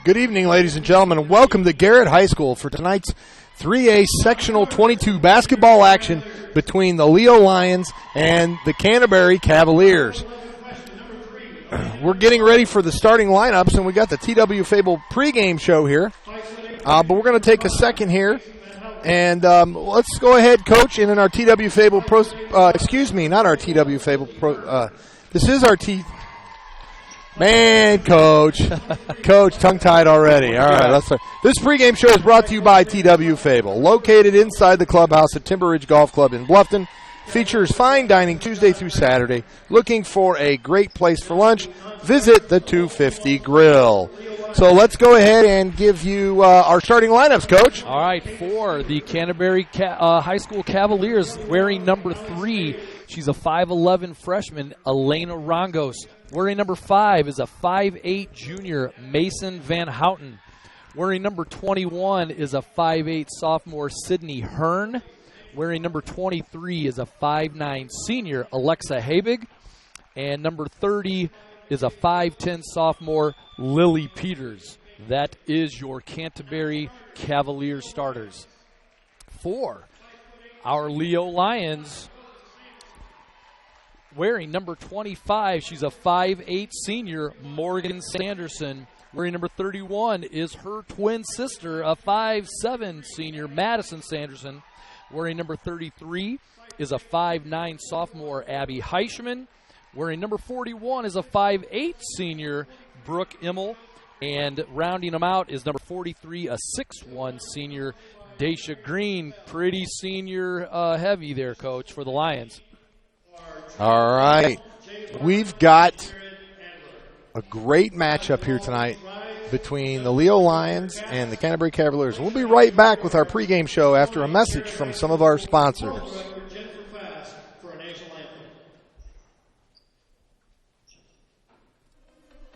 Good evening, ladies and gentlemen, and welcome to Garrett High School for tonight's 3A Sectional 22 basketball action between the Leo Lions and the Canterbury Cavaliers. We're getting ready for the starting lineups, and we got the TW Fable pregame show here. But we're going to take a second here, and let's go ahead, Coach, and in our TW Fable Pro. Not our TW Fable Pro. This is our Man, Coach, tongue-tied already. All right, let's start. This pregame show is brought to you by TW Fable, located inside the clubhouse at Timber Ridge Golf Club in Bluffton. Features fine dining Tuesday through Saturday. Looking for a great place for lunch? Visit the 250 Grill. So let's go ahead and give you our starting lineups, Coach. All right, for the Canterbury High School Cavaliers, wearing number 3, she's a 5'11 freshman, Elena Rongos. Wearing number 5 is a 5'8 junior, Mason Van Houten. Wearing number 21 is a 5'8 sophomore, Sydney Hearn. Wearing number 23 is a 5'9 senior, Alexa Habig. And number 30 is a 5'10 sophomore, Lily Peters. That is your Canterbury Cavaliers starters. For our Leo Lions, wearing number 25, she's a 5'8 senior, Morgan Sanderson. Wearing number 31 is her twin sister, a 5'7 senior, Madison Sanderson. Wearing number 33 is a 5'9 sophomore, Abby Heischman. Wearing number 41 is a 5'8 senior, Brooke Immel. And rounding them out is number 43, a 6'1 senior, Daisha Green. Pretty senior heavy there, Coach, for the Lions. All right. We've got a great matchup here tonight between the Leo Lions and the Canterbury Cavaliers. We'll be right back with our pregame show after a message from some of our sponsors.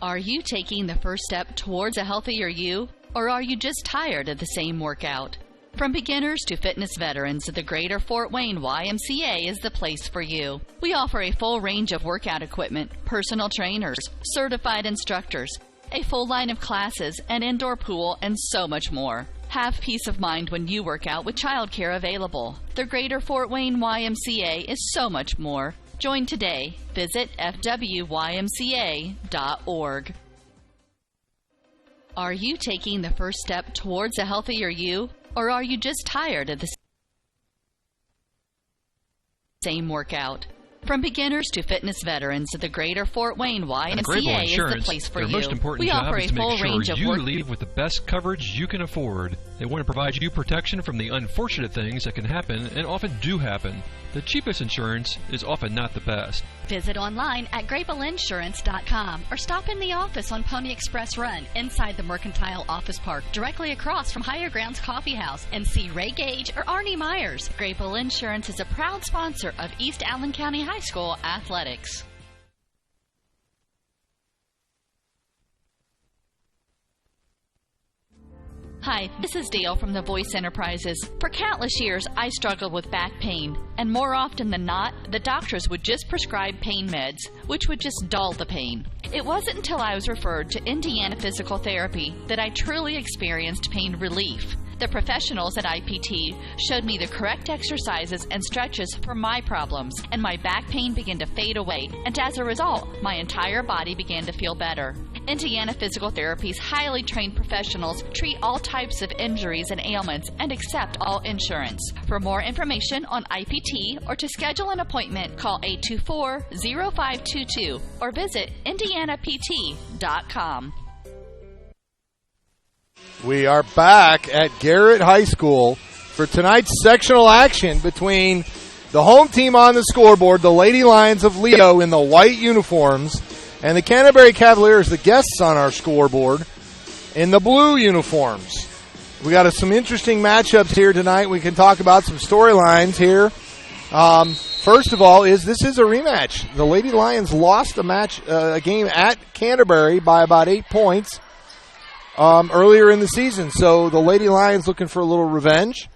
Are you taking the first step towards a healthier you, or are you just tired of the same workout? From beginners to fitness veterans, the Greater Fort Wayne YMCA is the place for you. We offer a full range of workout equipment, personal trainers, certified instructors, a full line of classes, an indoor pool, and so much more. Have peace of mind when you work out with childcare available. The Greater Fort Wayne YMCA is so much more. Join today. Visit fwymca.org. Are you taking the first step towards a healthier you, or are you just tired of the same workout? From beginners to fitness veterans, the Greater Fort Wayne YMCA is the place for you. Their most important job is to make sure you leave with the best coverage you can afford. They want to provide you protection from the unfortunate things that can happen and often do happen. The cheapest insurance is often not the best. Visit online at grapevilleinsurance.com or stop in the office on Pony Express Run inside the Mercantile Office Park, directly across from Higher Grounds Coffee House, and see Ray Gage or Arnie Myers. Grapeville Insurance is a proud sponsor of East Allen County High School athletics. Hi, this is Dale from the Voice Enterprises. For countless years, I struggled with back pain, and more often than not, the doctors would just prescribe pain meds, which would just dull the pain. It wasn't until I was referred to Indiana Physical Therapy that I truly experienced pain relief. The professionals at IPT showed me the correct exercises and stretches for my problems, and my back pain began to fade away, and as a result, my entire body began to feel better. Indiana Physical Therapy's highly trained professionals treat all types of injuries and ailments and accept all insurance. For more information on IPT or to schedule an appointment, call 824-0522 or visit indianapt.com. We are back at Garrett High School for tonight's sectional action between the home team on the scoreboard, the Lady Lions of Leo in the white uniforms, and the Canterbury Cavaliers, the guests on our scoreboard, in the blue uniforms. We got some interesting matchups here tonight. We can talk about some storylines here. First of all, this is a rematch. The Lady Lions lost a game at Canterbury by about 8 points earlier in the season. So the Lady Lions looking for a little revenge.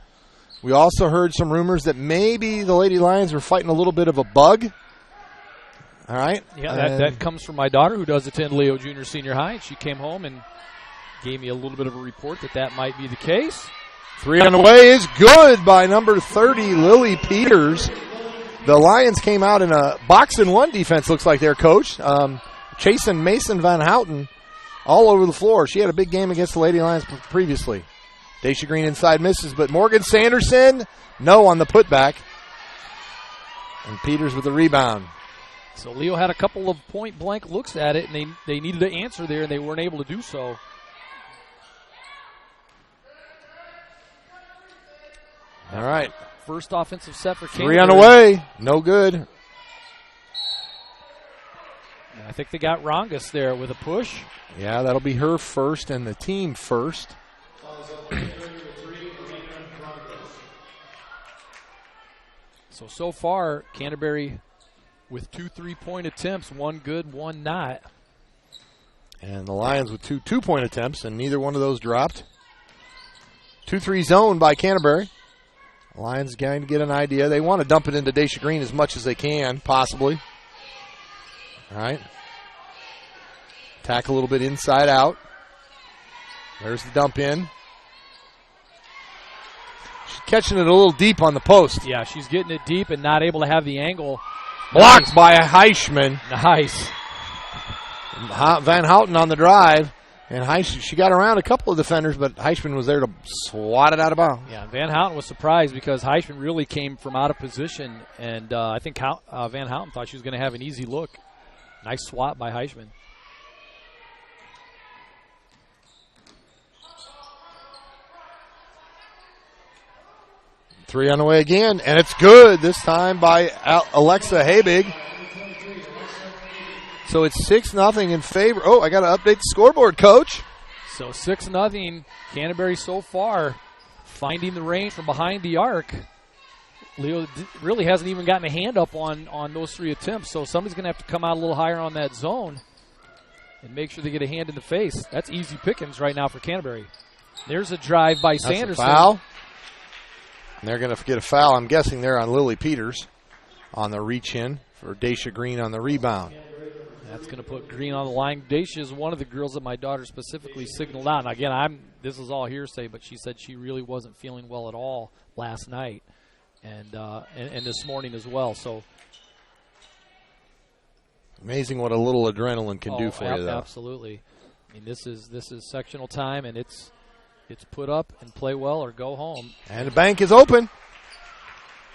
We also heard some rumors that maybe the Lady Lions were fighting a little bit of a bug. All right. Yeah, that comes from my daughter, who does attend Leo Junior Senior High. She came home and gave me a little bit of a report that might be the case. 3 on the way is good by number 30, Lily Peters. The Lions came out in a box-and-one defense, looks like their coach. Chasing Mason Van Houten all over the floor. She had a big game against the Lady Lions previously. Daisha Green inside misses, but Morgan Sanderson, no on the putback. And Peters with the rebound. So Leo had a couple of point-blank looks at it, and they needed to answer there, and they weren't able to do so. All right. First offensive set for Canterbury. 3 on the way. No good. I think they got Rongus there with a push. Yeah, that'll be her first and the team first. So far, Canterbury with 2 3-point attempts, one good, one not. And the Lions with 2 2-point attempts, and neither one of those dropped. 2-3 zone by Canterbury. The Lions going to get an idea. They want to dump it into Daisha Green as much as they can, possibly. All right. Tack a little bit inside out. There's the dump in. She's catching it a little deep on the post. Yeah, she's getting it deep and not able to have the angle. Blocked by Heischman. Nice. Van Houten on the drive. And she got around a couple of defenders, but Heischman was there to swat it out of bounds. Yeah, Van Houten was surprised because Heischman really came from out of position, and I think Van Houten thought she was going to have an easy look. Nice swat by Heischman. Three on the way again, and it's good this time by Alexa Habig. So it's 6-0 in favor. Oh, I got to update the scoreboard, Coach. So 6-0, Canterbury so far finding the range from behind the arc. Leo really hasn't even gotten a hand up on those 3 attempts, so somebody's going to have to come out a little higher on that zone and make sure they get a hand in the face. That's easy pickings right now for Canterbury. There's a drive by Sanderson. That's a foul. And they're going to get a foul, I'm guessing, there on Lily Peters on the reach-in for Daisha Green on the rebound. That's going to put Green on the line. Daisha is one of the girls that my daughter specifically signaled out. And again, this is all hearsay, but she said she really wasn't feeling well at all last night and this morning as well. So amazing what a little adrenaline can do for you, though. Absolutely. I mean, this is sectional time, and it's put up and play well or go home. And the bank is open.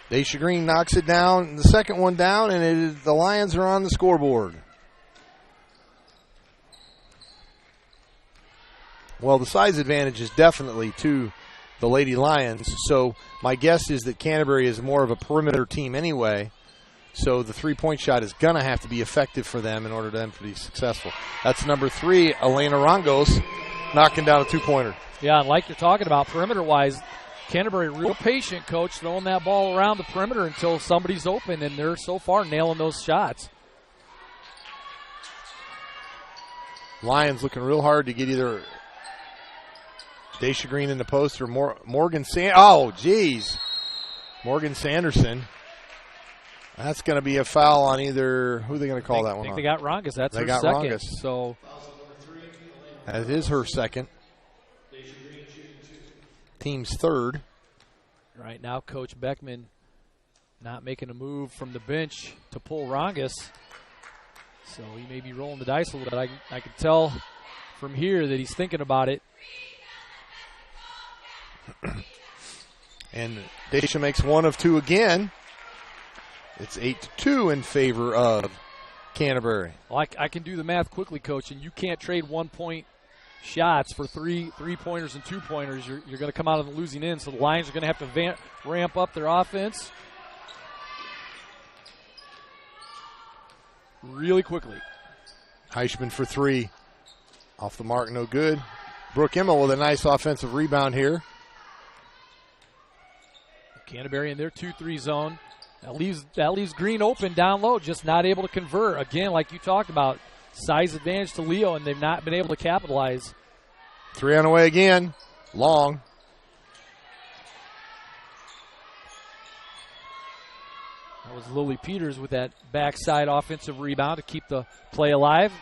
Daisha Green knocks it down, the second one down, and the Lions are on the scoreboard. Well, the size advantage is definitely to the Lady Lions, so my guess is that Canterbury is more of a perimeter team anyway, so the three-point shot is going to have to be effective for them in order for them to be successful. That's number 3, Elena Rangos, knocking down a two-pointer. Yeah, and like you're talking about, perimeter-wise, Canterbury real patient, Coach, throwing that ball around the perimeter until somebody's open, and they're so far nailing those shots. Lions looking real hard to get either Daisha Green in the post or Morgan Sanderson. That's going to be a foul on either. Who are they going to call that one? I think they got Rongus. That's her second. Rongus. So that is her second. Team's third. Right now, Coach Beckman not making a move from the bench to pull Rongus. So he may be rolling the dice a little bit. I can tell from here that he's thinking about it. And Daisha makes one of 2 again. It's 8-2 in favor of Canterbury. Well, I can do the math quickly, Coach, and you can't trade 1-point shots for three-pointers and 2-pointers. You're going to come out on the losing end, so the Lions are going to have to ramp up their offense really quickly. Heischman for 3. Off the mark, no good. Brooke Emmel with a nice offensive rebound here. Canterbury in their 2-3 zone. That leaves Green open down low, just not able to convert. Again, like you talked about, size advantage to Leo, and they've not been able to capitalize. 3 on the way again. Long. That was Lily Peters with that backside offensive rebound to keep the play alive.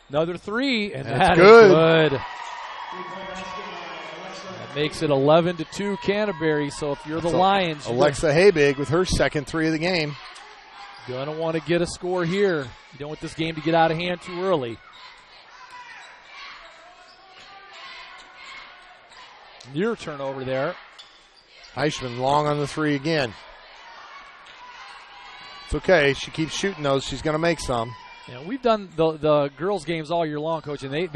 Another three, and that's good. That makes it 11-2 Canterbury. So if you're the Lions, Alexa Habig with her second three of the game. Gonna want to get a score here. You don't want this game to get out of hand too early. Near turnover there. Eichmann long on the three again. It's okay. She keeps shooting those. She's going to make some. Yeah, we've done the girls' games all year long, Coach, and they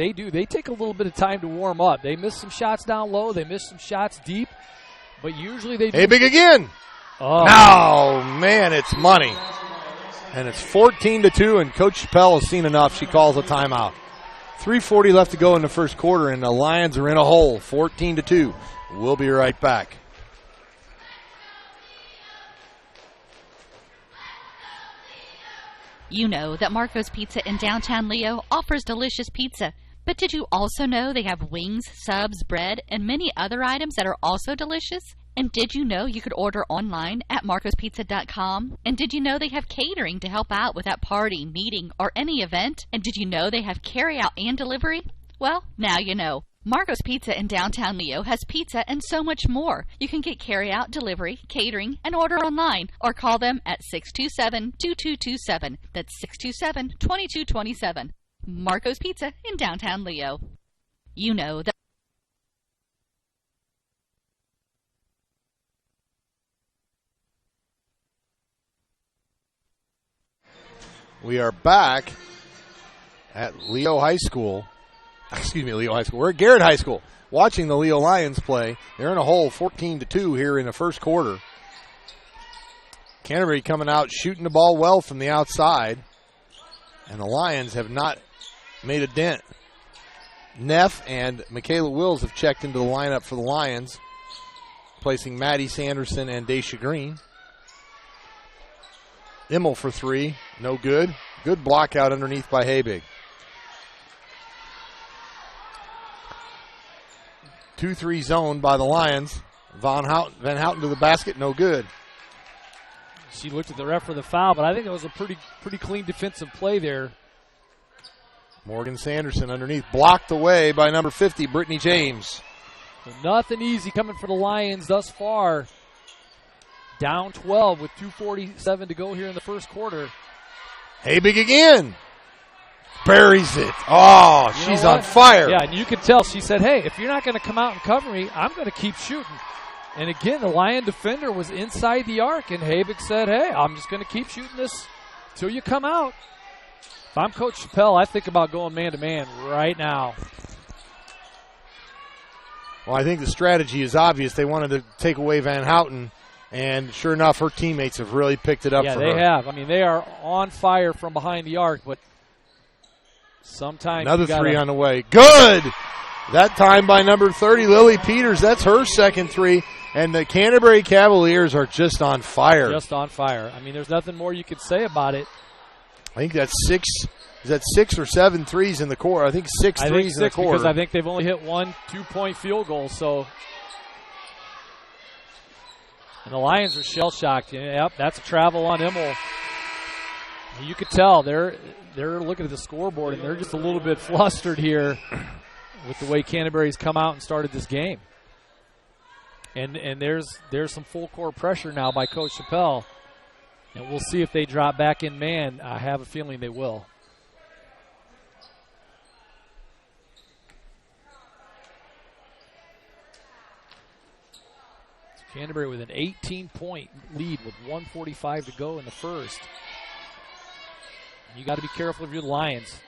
take a little bit of time to warm up. They miss some shots down low. They miss some shots deep. But usually they do. Hey, big again. Oh. No, man, it's money. And it's 14-2, and Coach Chappelle has seen enough. She calls a timeout. 3:40 left to go in the first quarter, and the Lions are in a hole, 14-2. We'll be right back. You know that Marco's Pizza in downtown Leo offers delicious pizza. But did you also know they have wings, subs, bread, and many other items that are also delicious? And did you know you could order online at marcospizza.com? And did you know they have catering to help out with that party, meeting, or any event? And did you know they have carry-out and delivery? Well, now you know. Marco's Pizza in downtown Leo has pizza and so much more. You can get carry-out, delivery, catering, and order online, or call them at 627-2227. That's 627-2227. Marco's Pizza in downtown Leo. You know that. We are back at Leo High School. Excuse me, Leo High School. We're at Garrett High School watching the Leo Lions play. They're in a hole 14-2 here in the first quarter. Canterbury coming out shooting the ball well from the outside. And the Lions have not made a dent. Neff and Michaela Wills have checked into the lineup for the Lions, placing Maddie Sanderson and Daisha Green. Immel for three, no good. Good block out underneath by Habig. 2-3 zone by the Lions. Van Houten to the basket, no good. She looked at the ref for the foul, but I think it was a pretty clean defensive play there. Morgan Sanderson underneath, blocked away by number 50, Brittany James. So nothing easy coming for the Lions thus far. Down 12 with 2:47 to go here in the first quarter. Habig again. Buries it. Oh, she's on fire. Yeah, and you could tell. She said, hey, if you're not going to come out and cover me, I'm going to keep shooting. And again, the Lion defender was inside the arc, and Habig said, hey, I'm just going to keep shooting this till you come out. If I'm Coach Chappelle, I think about going man-to-man right now. Well, I think the strategy is obvious. They wanted to take away Van Houten. And sure enough, her teammates have really picked it up for her. Yeah, they have. I mean, they are on fire from behind the arc, but sometimes another three on the way. Good! That time by number 30, Lily Peters. That's her second three. And the Canterbury Cavaliers are just on fire. Just on fire. I mean, there's nothing more you could say about it. I think that's six. Is that 6 or 7 threes in the quarter? I think six threes in the quarter. Because I think they've only hit 1 2-point field goal, so... And the Lions are shell-shocked. Yep, that's a travel on Immel. You could tell they're looking at the scoreboard, and they're just a little bit flustered here with the way Canterbury's come out and started this game. And there's some full-court pressure now by Coach Chappelle. And we'll see if they drop back in man. I have a feeling they will. Canterbury with an 18-point lead with 1:45 to go in the first. You got to be careful if you're the Lions.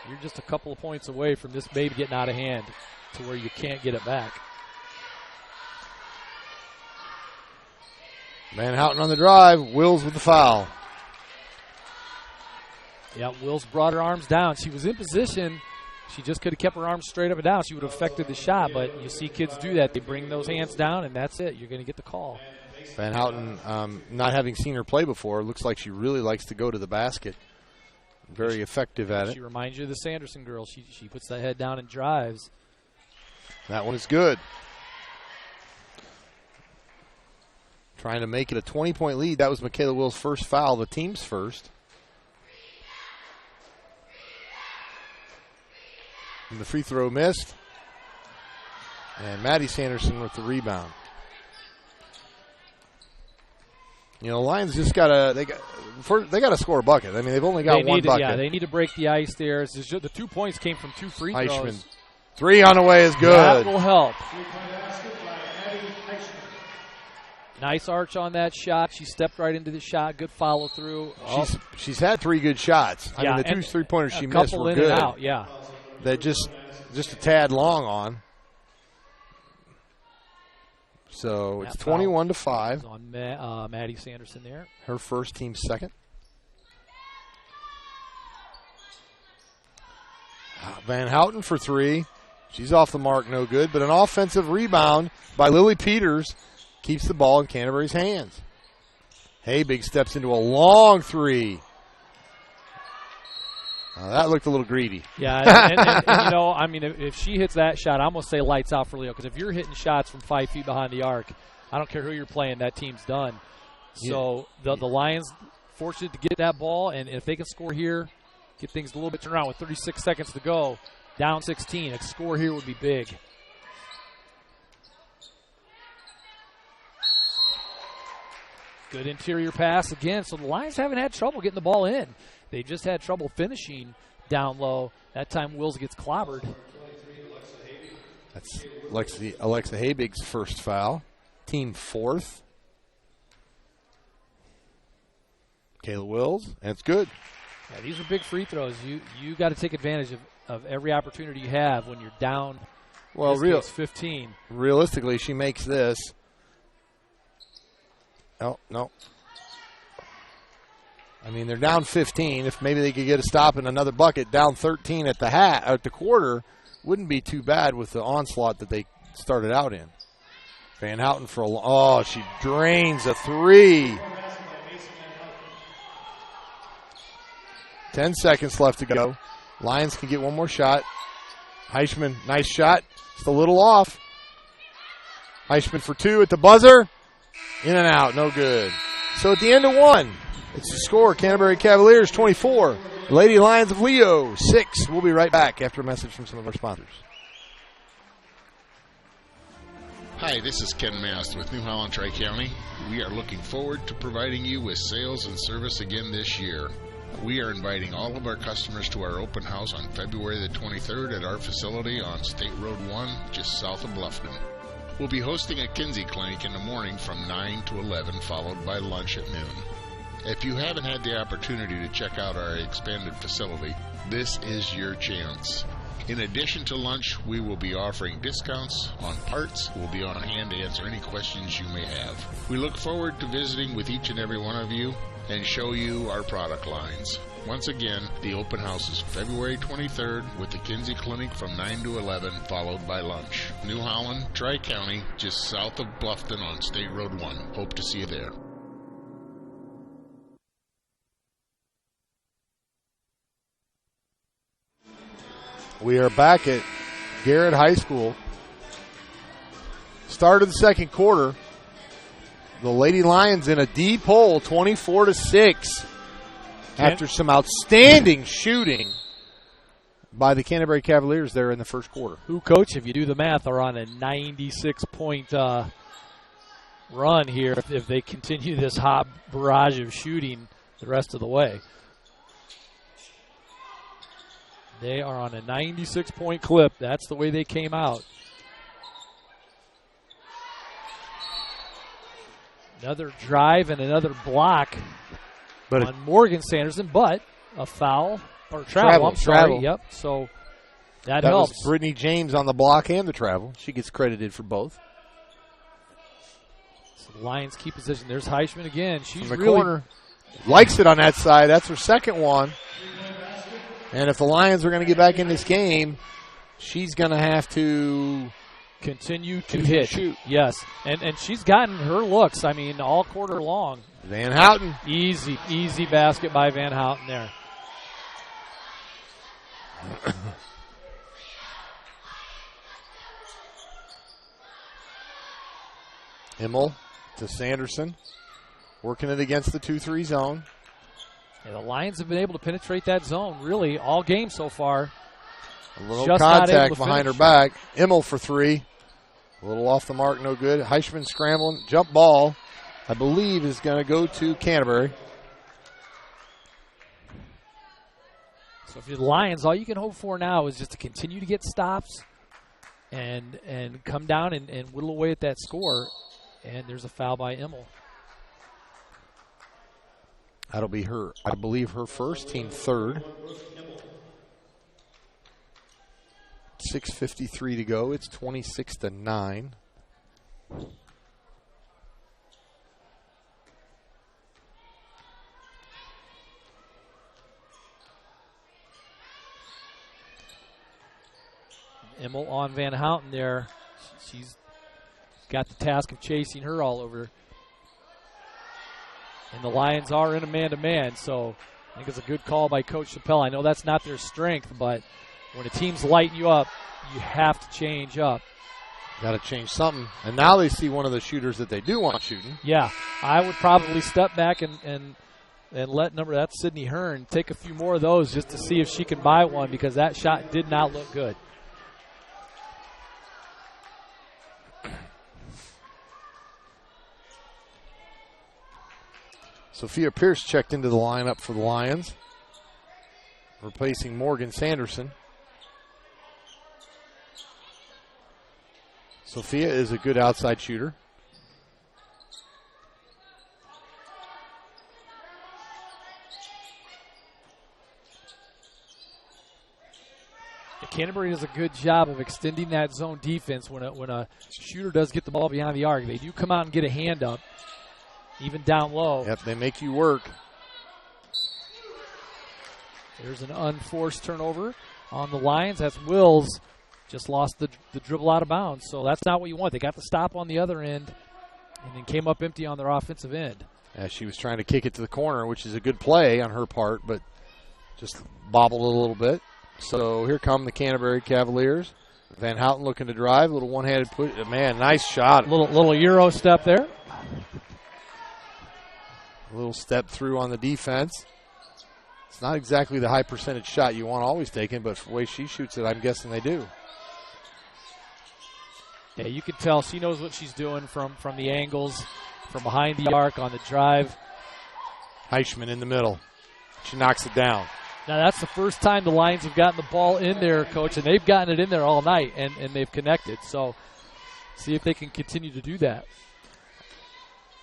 You're just a couple of points away from this baby getting out of hand to where you can't get it back. Van Houten on the drive. Wills with the foul. Yeah, Wills brought her arms down. She was in position. She just could have kept her arms straight up and down. She would have affected the shot, but you see kids do that. They bring those hands down, and that's it. You're going to get the call. Van Houten, not having seen her play before, looks like she really likes to go to the basket. Very effective at it. She reminds you of the Sanderson girl. She puts that head down and drives. That one is good. trying to make it a 20-point lead. That was Michaela Will's first foul, the team's first. And the free throw missed. And Maddie Sanderson with the rebound. You know, Lions just they got to score a bucket. I mean, they've only got one bucket. Yeah, they need to break the ice there. It's just, the 2 points came from 2 free throws. Heishman. 3 on the way is good. That will help. Nice arch on that shot. She stepped right into the shot. Good follow through. She's had 3 good shots. I mean, the 2 3-pointers she missed were good. And out, yeah. They're just a tad long on. So it's 21-5. On Maddie Sanderson there. Her first, team's second. Van Houten for 3. She's off the mark, no good. But an offensive rebound by Lily Peters keeps the ball in Canterbury's hands. Habig steps into a long 3. That looked a little greedy. Yeah, and you know, I mean, if she hits that shot, I'm going to say lights out for Leo. Because if you're hitting shots from 5 feet behind the arc, I don't care who you're playing, that team's done. So the Lions fortunate to get that ball, and if they can score here, get things a little bit turned around with 36 seconds to go, down 16. A score here would be big. Good interior pass again. So the Lions haven't had trouble getting the ball in. They just had trouble finishing down low. That time Wills gets clobbered. That's Alexa Habig's first foul. Team fourth. Kayla Wills, and it's good. Yeah, these are big free throws. You got to take advantage of every opportunity you have when you're down. Well, 15. Realistically, she makes this. Oh, no. I mean, they're down 15. If maybe they could get a stop and another bucket, down 13 at the quarter, wouldn't be too bad with the onslaught that they started out in. Van Houten she drains a 3. 10 seconds left to go. Lions can get one more shot. Heishman, nice shot. Just a little off. Heishman for 2 at the buzzer. In and out, no good. So at the end of 1, it's the score. Canterbury Cavaliers 24. Lady Lions of Leo 6. We'll be right back after a message from some of our sponsors. Hi, this is Ken Mast with New Holland Tri-County. We are looking forward to providing you with sales and service again this year. We are inviting all of our customers to our open house on February the 23rd at our facility on State Road 1, just south of Bluffton. We'll be hosting a Kinsey Clinic in the morning from 9 to 11, followed by lunch at noon. If you haven't had the opportunity to check out our expanded facility, this is your chance. In addition to lunch, we will be offering discounts on parts. We'll be on hand to answer any questions you may have. We look forward to visiting with each and every one of you and show you our product lines. Once again, the open house is February 23rd with the Kinsey Clinic from 9 to 11, followed by lunch. New Holland, Tri-County, just south of Bluffton on State Road 1. Hope to see you there. We are back at Garrett High School. Start of the second quarter. The Lady Lions in a deep hole, 24-6. After some outstanding shooting by the Canterbury Cavaliers there in the first quarter. Who, Coach, if you do the math, are on a 96-point run here if they continue this hot barrage of shooting the rest of the way. They are on a 96-point clip. That's the way they came out. Another drive and another block on Morgan Sanderson, but a foul or travel. I'm sorry. Travel. Yep. So that helps. Was Brittany James on the block and the travel. She gets credited for both. So the Lions keep position. There's Heishman again. She's from the really corner. Likes it on that side. That's her second one. And if the Lions are going to get back in this game, she's going to have to continue to hit. Shoot. Yes. And she's gotten her looks, I mean, all quarter long. Van Houten. Easy basket by Van Houten there. Himmel to Sanderson. Working it against the 2-3 zone. Yeah, the Lions have been able to penetrate that zone really all game so far. A little Just not able contact to behind finish. her back. Immel for 3. A little off the mark, no good. Heichman scrambling. Jump ball, I believe, is going to go to Canterbury. So if you're the Lions, all you can hope for now is just to continue to get stops and come down and whittle away at that score. And there's a foul by Immel. That'll be her, I believe, her first, team third. 6:53 to go. It's 26-9. Immel on Van Houten there. She's got the task of chasing her all over. And the Lions are in a man-to-man, so I think it's a good call by Coach Chappelle. I know that's not their strength, but when a team's lighting you up, you have to change up. Got to change something. And now they see one of the shooters that they do want shooting. Yeah, I would probably step back and let that's Sydney Hearn, take a few more of those just to see if she can buy one, because that shot did not look good. Sophia Pierce checked into the lineup for the Lions, replacing Morgan Sanderson. Sophia is a good outside shooter. Canterbury does a good job of extending that zone defense when a shooter does get the ball behind the arc. They do come out and get a hand up, even down low. Yep, they make you work. There's an unforced turnover on the Lions. That's Wills. Just lost the dribble out of bounds. So that's not what you want. They got the stop on the other end and then came up empty on their offensive end. As she was trying to kick it to the corner, which is a good play on her part, but just bobbled a little bit. So here come the Canterbury Cavaliers. Van Houten looking to drive. A little one-handed push. Man, nice shot. Little Euro step there. A little step through on the defense. It's not exactly the high percentage shot you want always taken, but the way she shoots it, I'm guessing they do. Yeah, you can tell she knows what she's doing from the angles, from behind the arc on the drive. Heichman in the middle. She knocks it down. Now, that's the first time the Lions have gotten the ball in there, Coach, and they've gotten it in there all night, and they've connected. So see if they can continue to do that.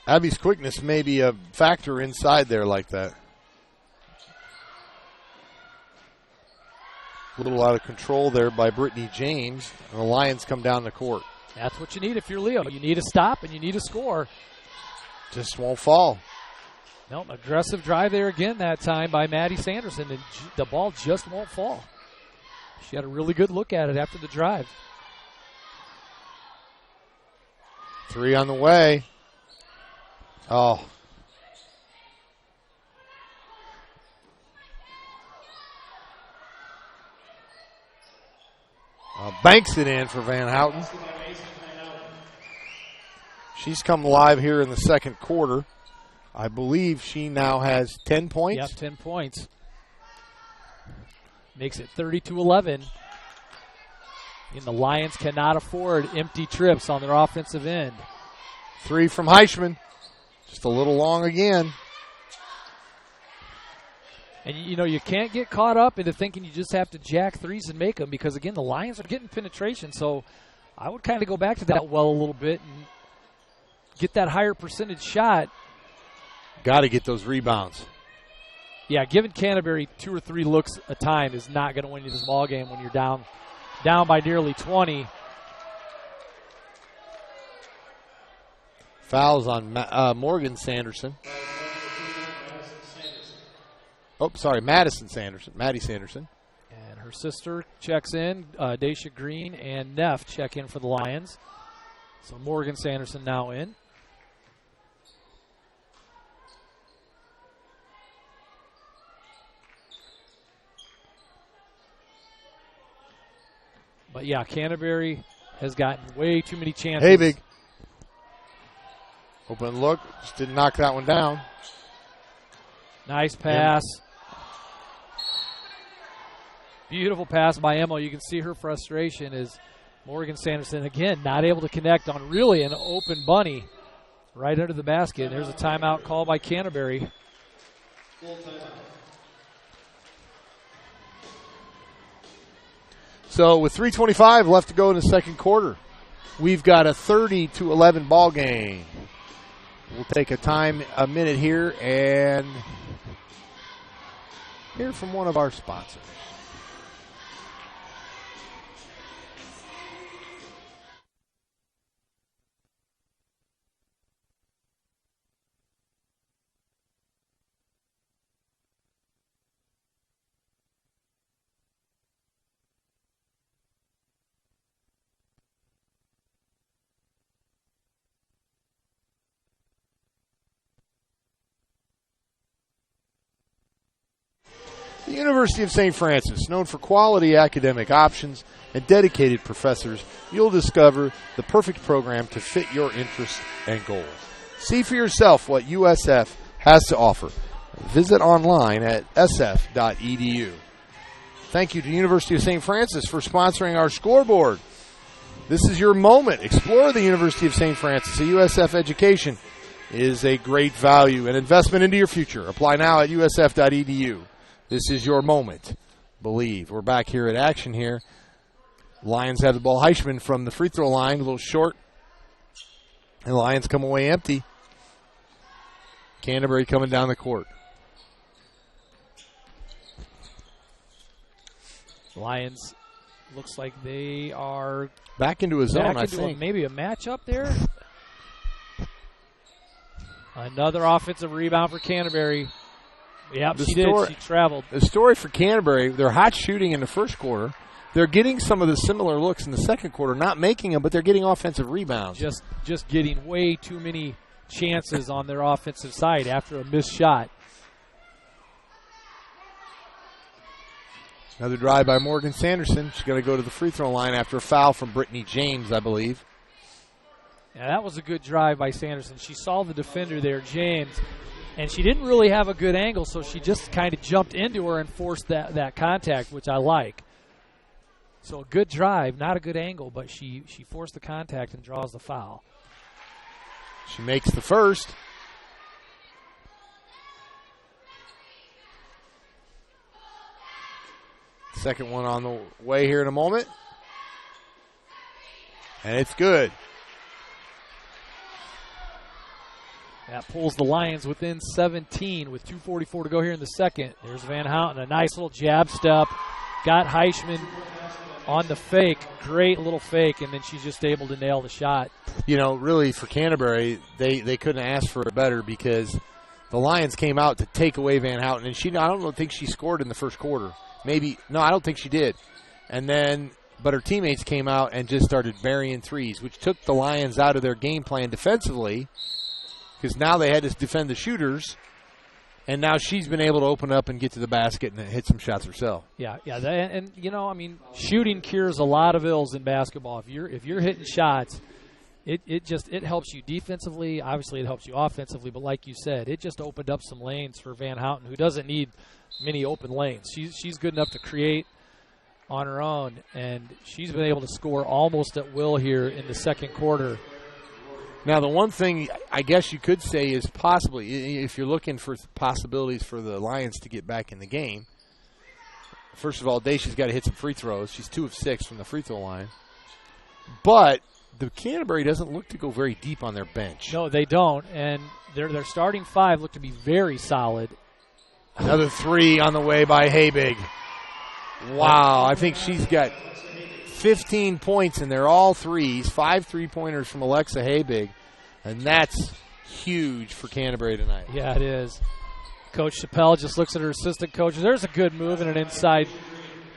Abby's quickness may be a factor inside there like that. A little out of control there by Brittany James, and the Lions come down the court. That's what you need if you're Leo. You need a stop and you need a score. Just won't fall. Nope, aggressive drive there again that time by Maddie Sanderson, and the ball just won't fall. She had a really good look at it after the drive. 3 on the way. Oh. Banks it in for Van Houten. She's come live here in the second quarter. I believe she now has 10 points. Yep, 10 points. Makes it 30-11. And the Lions cannot afford empty trips on their offensive end. 3 from Heichman. Just a little long again. And, you can't get caught up into thinking you just have to jack threes and make them, because, again, the Lions are getting penetration. So I would kind of go back to that well a little bit and get that higher percentage shot. Got to get those rebounds. Yeah, giving Canterbury 2 or 3 looks a time is not going to win you this ball game when you're down by nearly 20. Fouls on Morgan Sanderson. Oh, sorry, Maddie Sanderson. And her sister checks in. Daisha Green and Neff check in for the Lions. So Morgan Sanderson now in. But, yeah, Canterbury has gotten way too many chances. Hey, big. Open look, just didn't knock that one down. Nice pass. Beautiful pass by Emma. You can see her frustration is Morgan Sanderson, again, not able to connect on really an open bunny right under the basket. There's a timeout call by Canterbury. So with 3:25 left to go in the second quarter, we've got a 30-11 ball game. We'll take a minute here and hear from one of our sponsors. The University of St. Francis, known for quality academic options and dedicated professors, you'll discover the perfect program to fit your interests and goals. See for yourself what USF has to offer. Visit online at sf.edu. Thank you to University of St. Francis for sponsoring our scoreboard. This is your moment. Explore the University of St. Francis. A USF education is a great value and investment into your future. Apply now at usf.edu. This is your moment. Believe. We're back here at action here. Lions have the ball. Heichman from the free throw line, a little short. And the Lions come away empty. Canterbury coming down the court. Lions looks like they are back into a zone, I think. Maybe a matchup there. Another offensive rebound for Canterbury. Yep, she did. She traveled. The story for Canterbury, they're hot shooting in the first quarter. They're getting some of the similar looks in the second quarter, not making them, but they're getting offensive rebounds. Just getting way too many chances on their offensive side after a missed shot. Another drive by Morgan Sanderson. She's going to go to the free throw line after a foul from Brittany James, I believe. Yeah, that was a good drive by Sanderson. She saw the defender there, James, and she didn't really have a good angle, so she just kind of jumped into her and forced that contact, which I like. So a good drive, not a good angle, but she forced the contact and draws the foul. She makes the first. Second one on the way here in a moment. And it's good. That pulls the Lions within 17 with 2:44 to go here in the second. There's Van Houten, a nice little jab step. Got Heichman on the fake. Great little fake, and then she's just able to nail the shot. You know, really for Canterbury, they couldn't ask for it better because the Lions came out to take away Van Houten, and I don't think she scored in the first quarter. Maybe, no, I don't think she did. But her teammates came out and just started burying threes, which took the Lions out of their game plan defensively because now they had to defend the shooters, and now she's been able to open up and get to the basket and hit some shots herself. Yeah, and you know, I mean, shooting cures a lot of ills in basketball. If you're hitting shots, it helps you defensively. Obviously, it helps you offensively, but like you said, it just opened up some lanes for Van Houten, who doesn't need many open lanes. She's good enough to create on her own, and she's been able to score almost at will here in the second quarter. Now, the one thing I guess you could say is possibly, if you're looking for possibilities for the Lions to get back in the game, first of all, Dacia's got to hit some free throws. She's 2 of 6 from the free throw line. But the Canterbury doesn't look to go very deep on their bench. No, they don't, and their starting 5 look to be very solid. Another 3 on the way by Habig. Wow, I think she's got 15 points, and they're all threes. 5 3-pointers from Alexa Habig, and that's huge for Canterbury tonight. Yeah, it is. Coach Chappelle just looks at her assistant coaches. There's a good move and an inside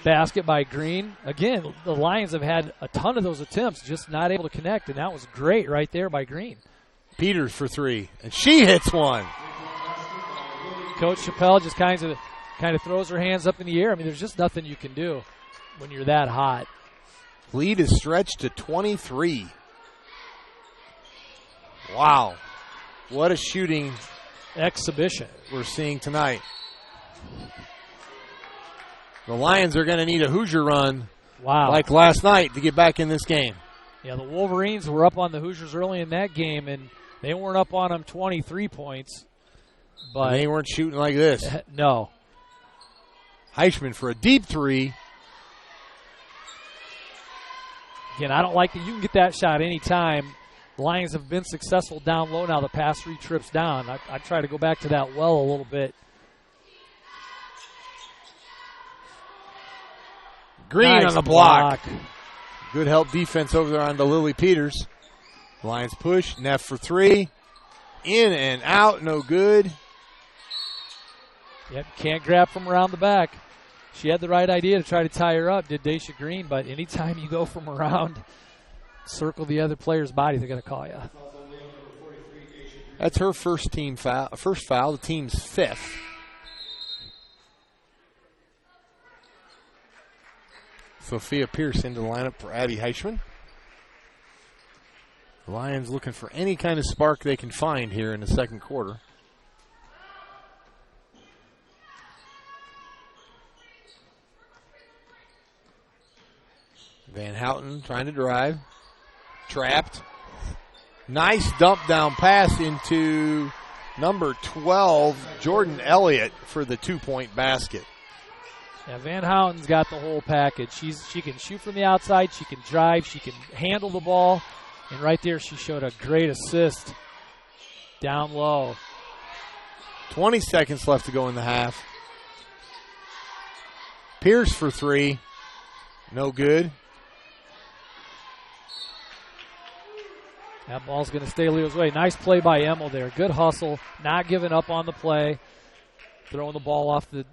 basket by Green. Again, the Lions have had a ton of those attempts, just not able to connect, and that was great right there by Green. Peters for 3, and she hits one. Coach Chappelle just kind of throws her hands up in the air. I mean, there's just nothing you can do when you're that hot. Lead is stretched to 23. Wow. What a shooting exhibition we're seeing tonight. The Lions are going to need a Hoosier run like last night to get back in this game. Yeah, the Wolverines were up on the Hoosiers early in that game, and they weren't up on them 23 points. But they weren't shooting like this. No. Heichman for a deep three. Again, I don't like that you can get that shot anytime. The Lions have been successful down low now the past 3 trips down. I try to go back to that well a little bit. Green nice on the block. Good help defense over there on the Lily Peters. Lions push. Neff for 3. In and out. No good. Yep, can't grab from around the back. She had the right idea to try to tie her up, did Daisha Green, but anytime you go from around, circle the other player's body, they're going to call you. That's her first foul, the team's 5th. Sophia Pierce into the lineup for Abby Heichman. The Lions looking for any kind of spark they can find here in the second quarter. Van Houten trying to drive. Trapped. Nice dump down pass into number 12, Jordan Elliott, for the 2-point basket. Yeah, Van Houten's got the whole package. She can shoot from the outside, she can drive, she can handle the ball, and right there she showed a great assist down low. 20 seconds left to go in the half. Pierce for 3. No good. That ball's going to stay Leo's way. Nice play by Emmel there. Good hustle, not giving up on the play, throwing the ball off the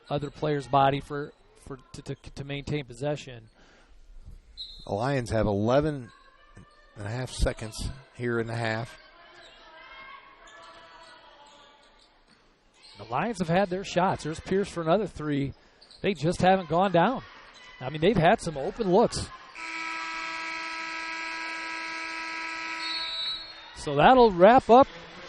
other player's body to maintain possession. The Lions have 11 and a half seconds here in the half. The Lions have had their shots. There's Pierce for another 3. They just haven't gone down. I mean, they've had some open looks. So that'll wrap up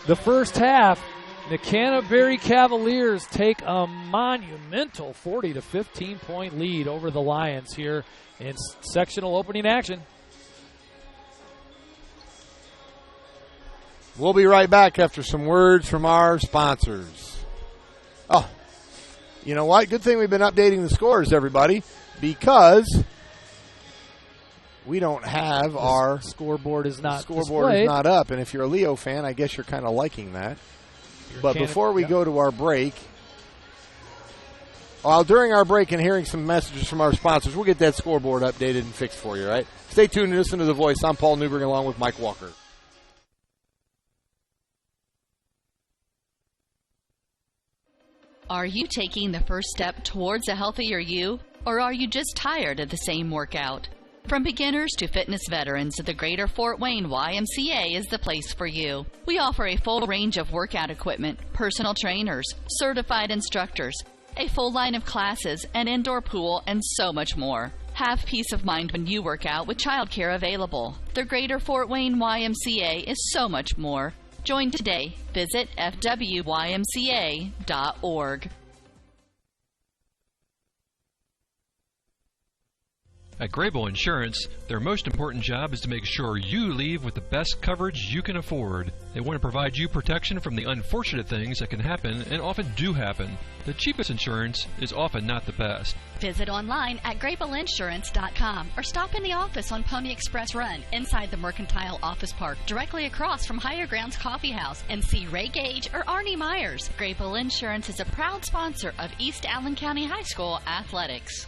the first half. The Canterbury Cavaliers take a monumental 40 to 15 point lead over the Lions here in sectional opening action. We'll be right back after some words from our sponsors. Oh, you know what? Good thing we've been updating the scores, everybody, because we don't have our scoreboard is not up, and if you're a Leo fan, I guess you're kind of liking that. But before we go to our break, during our break and hearing some messages from our sponsors, we'll get that scoreboard updated and fixed for you, right? Stay tuned and listen to The Voice. I'm Paul Newberg along with Mike Walker. Are you taking the first step towards a healthier you, or are you just tired of the same workout? From beginners to fitness veterans, the Greater Fort Wayne YMCA is the place for you. We offer a full range of workout equipment, personal trainers, certified instructors, a full line of classes, an indoor pool, and so much more. Have peace of mind when you work out with childcare available. The Greater Fort Wayne YMCA is so much more. Join today. Visit fwymca.org. At Grable Insurance, their most important job is to make sure you leave with the best coverage you can afford. They want to provide you protection from the unfortunate things that can happen and often do happen. The cheapest insurance is often not the best. Visit online at grableinsurance.com or stop in the office on Pony Express Run inside the Mercantile Office Park, directly across from Higher Grounds Coffee House, and see Ray Gage or Arnie Myers. Grable Insurance is a proud sponsor of East Allen County High School athletics.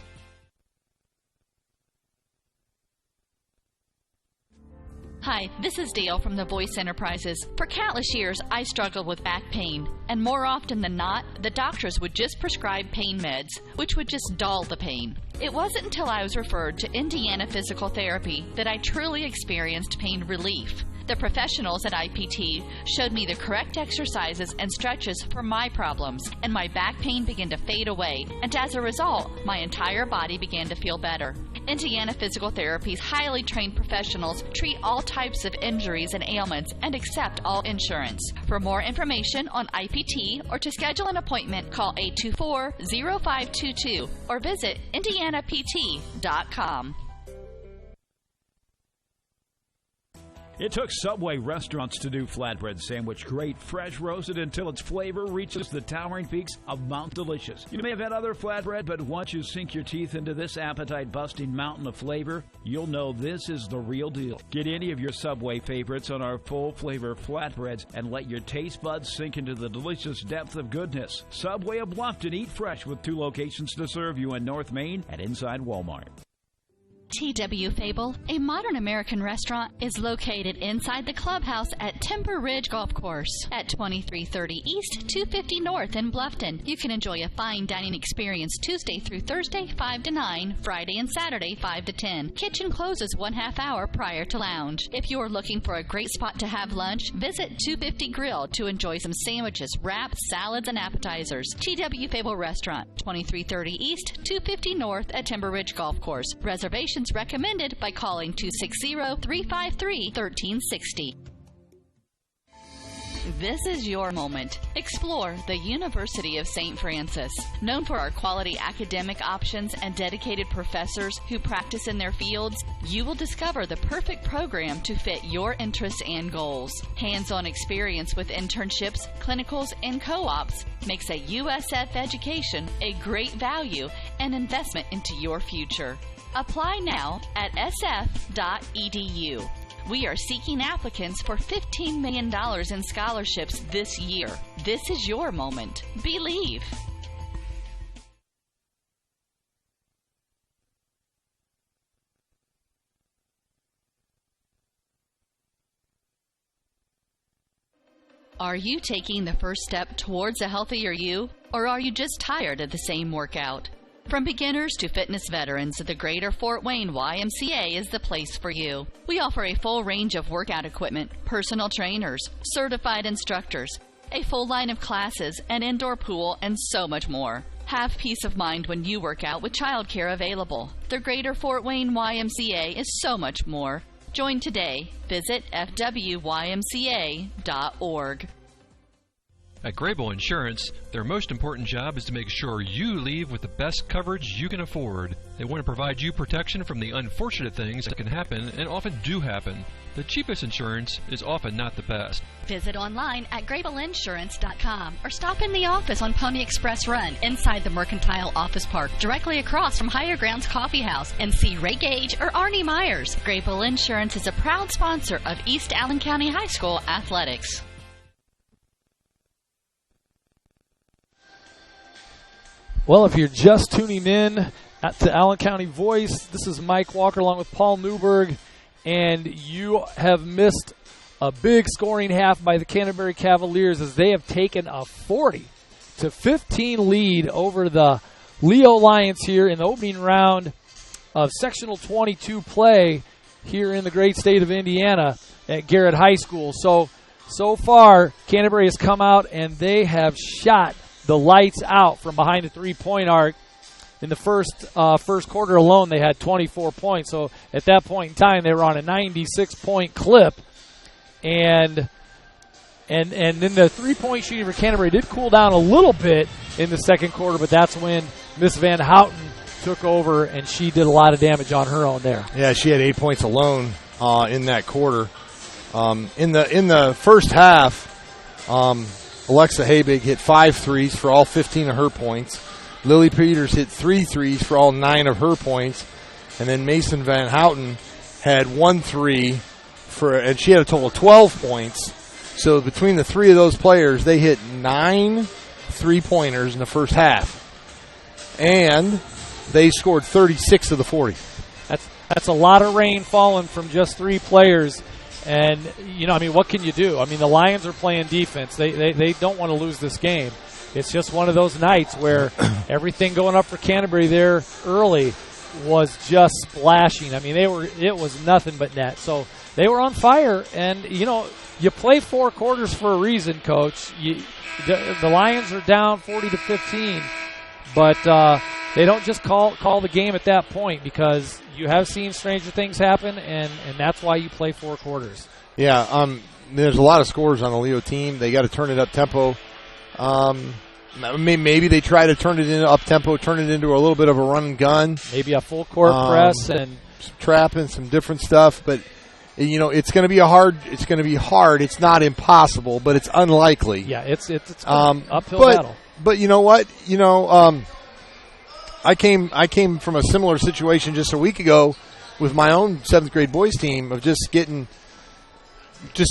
Hi, this is Dale from the Voice Enterprises. For countless years, I struggled with back pain, and more often than not, the doctors would just prescribe pain meds, which would just dull the pain. It wasn't until I was referred to Indiana Physical Therapy that I truly experienced pain relief. The professionals at IPT showed me the correct exercises and stretches for my problems, and my back pain began to fade away, and as a result, my entire body began to feel better. Indiana Physical Therapy's highly trained professionals treat all types of injuries and ailments and accept all insurance. For more information on IPT or to schedule an appointment, call 824-0522 or visit indianapt.com. It took Subway restaurants to do flatbread sandwich great, fresh roasted until its flavor reaches the towering peaks of Mount Delicious. You may have had other flatbread, but once you sink your teeth into this appetite-busting mountain of flavor, you'll know this is the real deal. Get any of your Subway favorites on our full-flavor flatbreads and let your taste buds sink into the delicious depth of goodness. Subway of Bluffton, eat fresh with 2 locations to serve you in North Main and inside Walmart. T.W. Fable, a modern American restaurant, is located inside the clubhouse at Timber Ridge Golf Course at 2330 East, 250 North in Bluffton. You can enjoy a fine dining experience Tuesday through Thursday, 5 to 9, Friday and Saturday, 5 to 10. Kitchen closes 1/2 hour prior to lounge. If you're looking for a great spot to have lunch, visit 250 Grill to enjoy some sandwiches, wraps, salads, and appetizers. T.W. Fable Restaurant, 2330 East, 250 North at Timber Ridge Golf Course. Reservations recommended by calling 260-353-1360. This is your moment. Explore the University of St. Francis. Known for our quality academic options and dedicated professors who practice in their fields, you will discover the perfect program to fit your interests and goals. Hands-on experience with internships, clinicals, and co-ops makes a USF education a great value and investment into your future. Apply now at sf.edu. We are seeking applicants for $15 million in scholarships this year. This is your moment. Believe. Are you taking the first step towards a healthier you, or are you just tired of the same workout? From beginners to fitness veterans, the Greater Fort Wayne YMCA is the place for you. We offer a full range of workout equipment, personal trainers, certified instructors, a full line of classes, an indoor pool, and so much more. Have peace of mind when you work out with childcare available. The Greater Fort Wayne YMCA is so much more. Join today. Visit fwymca.org. At Grable Insurance, their most important job is to make sure you leave with the best coverage you can afford. They want to provide you protection from the unfortunate things that can happen and often do happen. The cheapest insurance is often not the best. Visit online at GrableInsurance.com or stop in the office on Pony Express Run inside the Mercantile Office Park, directly across from Higher Grounds Coffee House, and see Ray Gage or Arnie Myers. Grable Insurance is a proud sponsor of East Allen County High School athletics. Well, if you're just tuning in to Allen County Voice, this is Mike Walker along with Paul Newberg, and you have missed a big scoring half by the Canterbury Cavaliers as they have taken a 40-15 lead over the Leo Lions here in the opening round of Sectional 22 play here in the great state of Indiana at Garrett High School. So far, Canterbury has come out and they have shot the lights out from behind the three-point arc. In the first quarter alone, they had 24 points. So at that point in time, they were on a 96-point clip. And then the three-point shooting for Canterbury did cool down a little bit in the second quarter, but that's when Miss Van Houten took over, and she did a lot of damage on her own there. Yeah, she had 8 points alone in that quarter. In the first half, Alexa Habig hit 5 threes for all 15 of her points. Lily Peters hit 3 threes for all 9 of her points. And then Mason Van Houten had 1 3, and she had a total of 12 points. So between the three of those players, they hit 9 3-pointers in the first half. And they scored 36 of the 40. That's a lot of rain falling from just 3 players. And, what can you do? The Lions are playing defense. They don't want to lose this game. It's just one of those nights where everything going up for Canterbury there early was just splashing. It was nothing but net. So they were on fire. And, you play 4 quarters for a reason, Coach. The Lions are down 40-15. But they don't just call the game at that point because you have seen stranger things happen, and that's why you play 4 quarters. Yeah, there's a lot of scores on the Leo team. They got to turn it up tempo. Maybe they try to turn it into up tempo, turn it into a little bit of a run and gun. Maybe a full court press and some trapping, some different stuff. But it's going to be hard. It's not impossible, but it's unlikely. Yeah, it's an uphill battle. But you know what? I came from a similar situation just a week ago with my own 7th grade boys team of just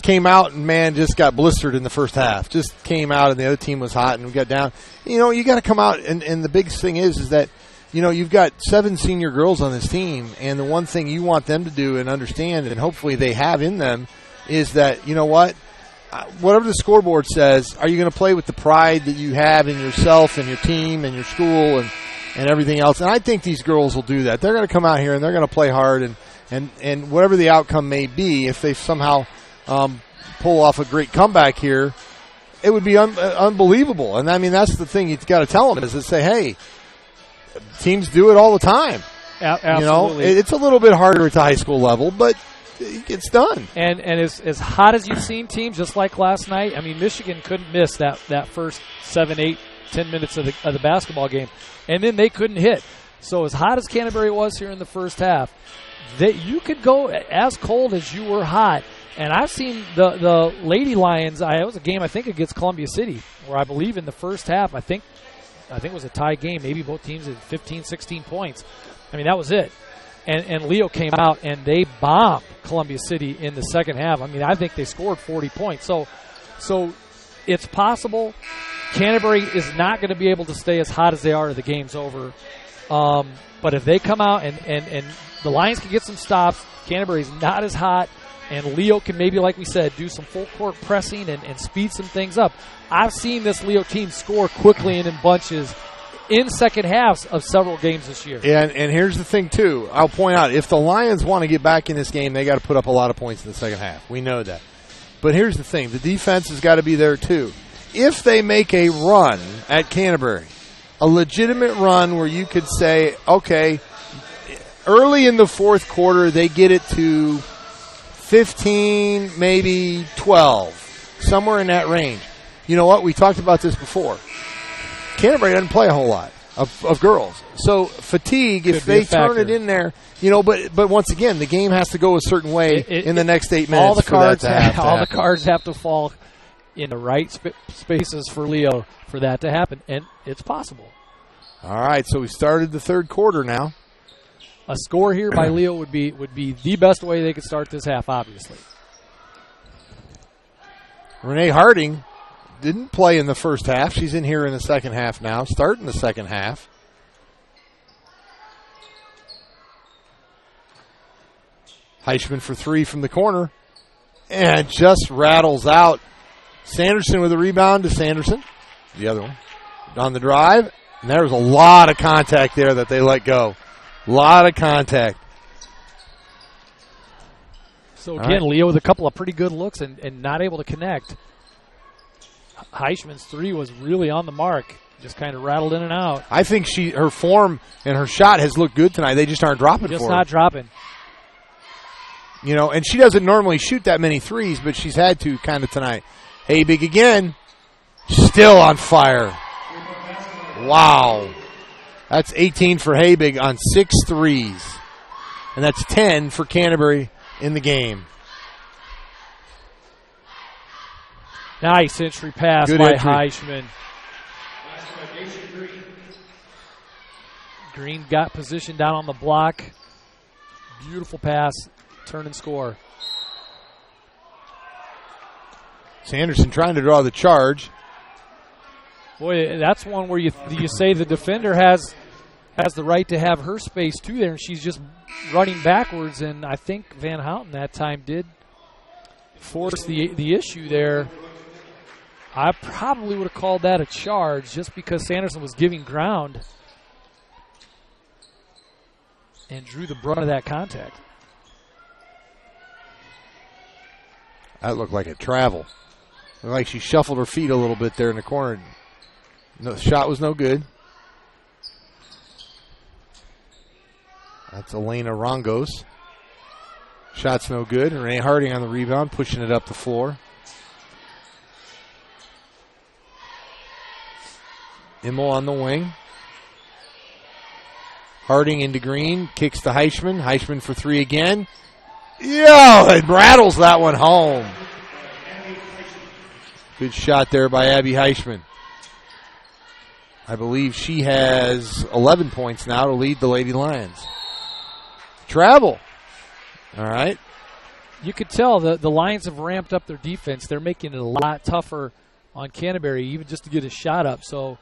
came out and, man, just got blistered in the first half. Just came out and the other team was hot and we got down. You got to come out, and the biggest thing is that, you've got 7 senior girls on this team, and the one thing you want them to do and understand, and hopefully they have in them, is that, whatever the scoreboard says, are you going to play with the pride that you have in yourself and your team and your school and everything else? And I think these girls will do that. They're going to come out here and they're going to play hard, and whatever the outcome may be, if they somehow pull off a great comeback here, it would be unbelievable. And I mean, that's the thing you've got to tell them, is to say, hey, teams do it all the time. Absolutely. It's a little bit harder at the high school level, but it's done. And as hot as you've seen teams, just like last night, I mean, Michigan couldn't miss that first 7, 8, 10 minutes of the basketball game, and then they couldn't hit. So as hot as Canterbury was here in the first half, that you could go as cold as you were hot. And I've seen the Lady Lions. It was a game, I think, against Columbia City, where I believe in the first half, I think it was a tie game. Maybe both teams had 15, 16 points. I mean, that was it. And Leo came out, and they bombed Columbia City in the second half. I mean, I think they scored 40 points. So it's possible. Canterbury is not going to be able to stay as hot as they are. The game's over. But if they come out and the Lions can get some stops, Canterbury's not as hot, and Leo can maybe, like we said, do some full court pressing and speed some things up. I've seen this Leo team score quickly and in bunches in second halves of several games this year. And here's the thing, too. I'll point out, if the Lions want to get back in this game, they got to put up a lot of points in the second half. We know that. But here's the thing. The defense has got to be there, too. If they make a run at Canterbury, a legitimate run where you could say, okay, early in the fourth quarter, they get it to 15, maybe 12, somewhere in that range. You know what? We talked about this before. Canterbury doesn't play a whole lot of girls. So fatigue, if they turn it in there, but once again, the game has to go a certain way in the next 8 minutes. All the cards have to fall in the right spaces for Leo for that to happen, and it's possible. All right, so we started the third quarter now. A score here by Leo would be the best way they could start this half, obviously. Renee Harding didn't play in the first half. She's in here in the second half now, starting the second half. Heichman for 3 from the corner, and just rattles out. Sanderson with a rebound to Sanderson. The other one on the drive, and there was a lot of contact there that they let go. A lot of contact. So, again, Leo with a couple of pretty good looks and not able to connect. Heichman's 3 was really on the mark. Just kind of rattled in and out. I think her form and her shot has looked good tonight. They just aren't dropping for her. Just not dropping. And she doesn't normally shoot that many threes, but she's had to kind of tonight. Habig again. Still on fire. Wow. That's 18 for Habig on 6 threes. And that's 10 for Canterbury in the game. Nice entry pass by Heichman. Green got position down on the block. Beautiful pass. Turn and score. Sanderson trying to draw the charge. Boy, that's one where you say the defender has the right to have her space too there, and she's just running backwards. And I think Van Houten that time did force the issue there. I probably would have called that a charge just because Sanderson was giving ground and drew the brunt of that contact. That looked like a travel. Looked like she shuffled her feet a little bit there in the corner. No, the shot was no good. That's Elena Rangos. Shot's no good. Renee Harding on the rebound, pushing it up the floor. Immel on the wing. Harding into Green, kicks to Heichman. Heichman for three again. Yeah, it rattles that one home. Good shot there by Abby Heichman. I believe she has 11 points now to lead the Lady Lions. Travel. All right. You could tell the Lions have ramped up their defense. They're making it a lot tougher on Canterbury, even just to get a shot up. So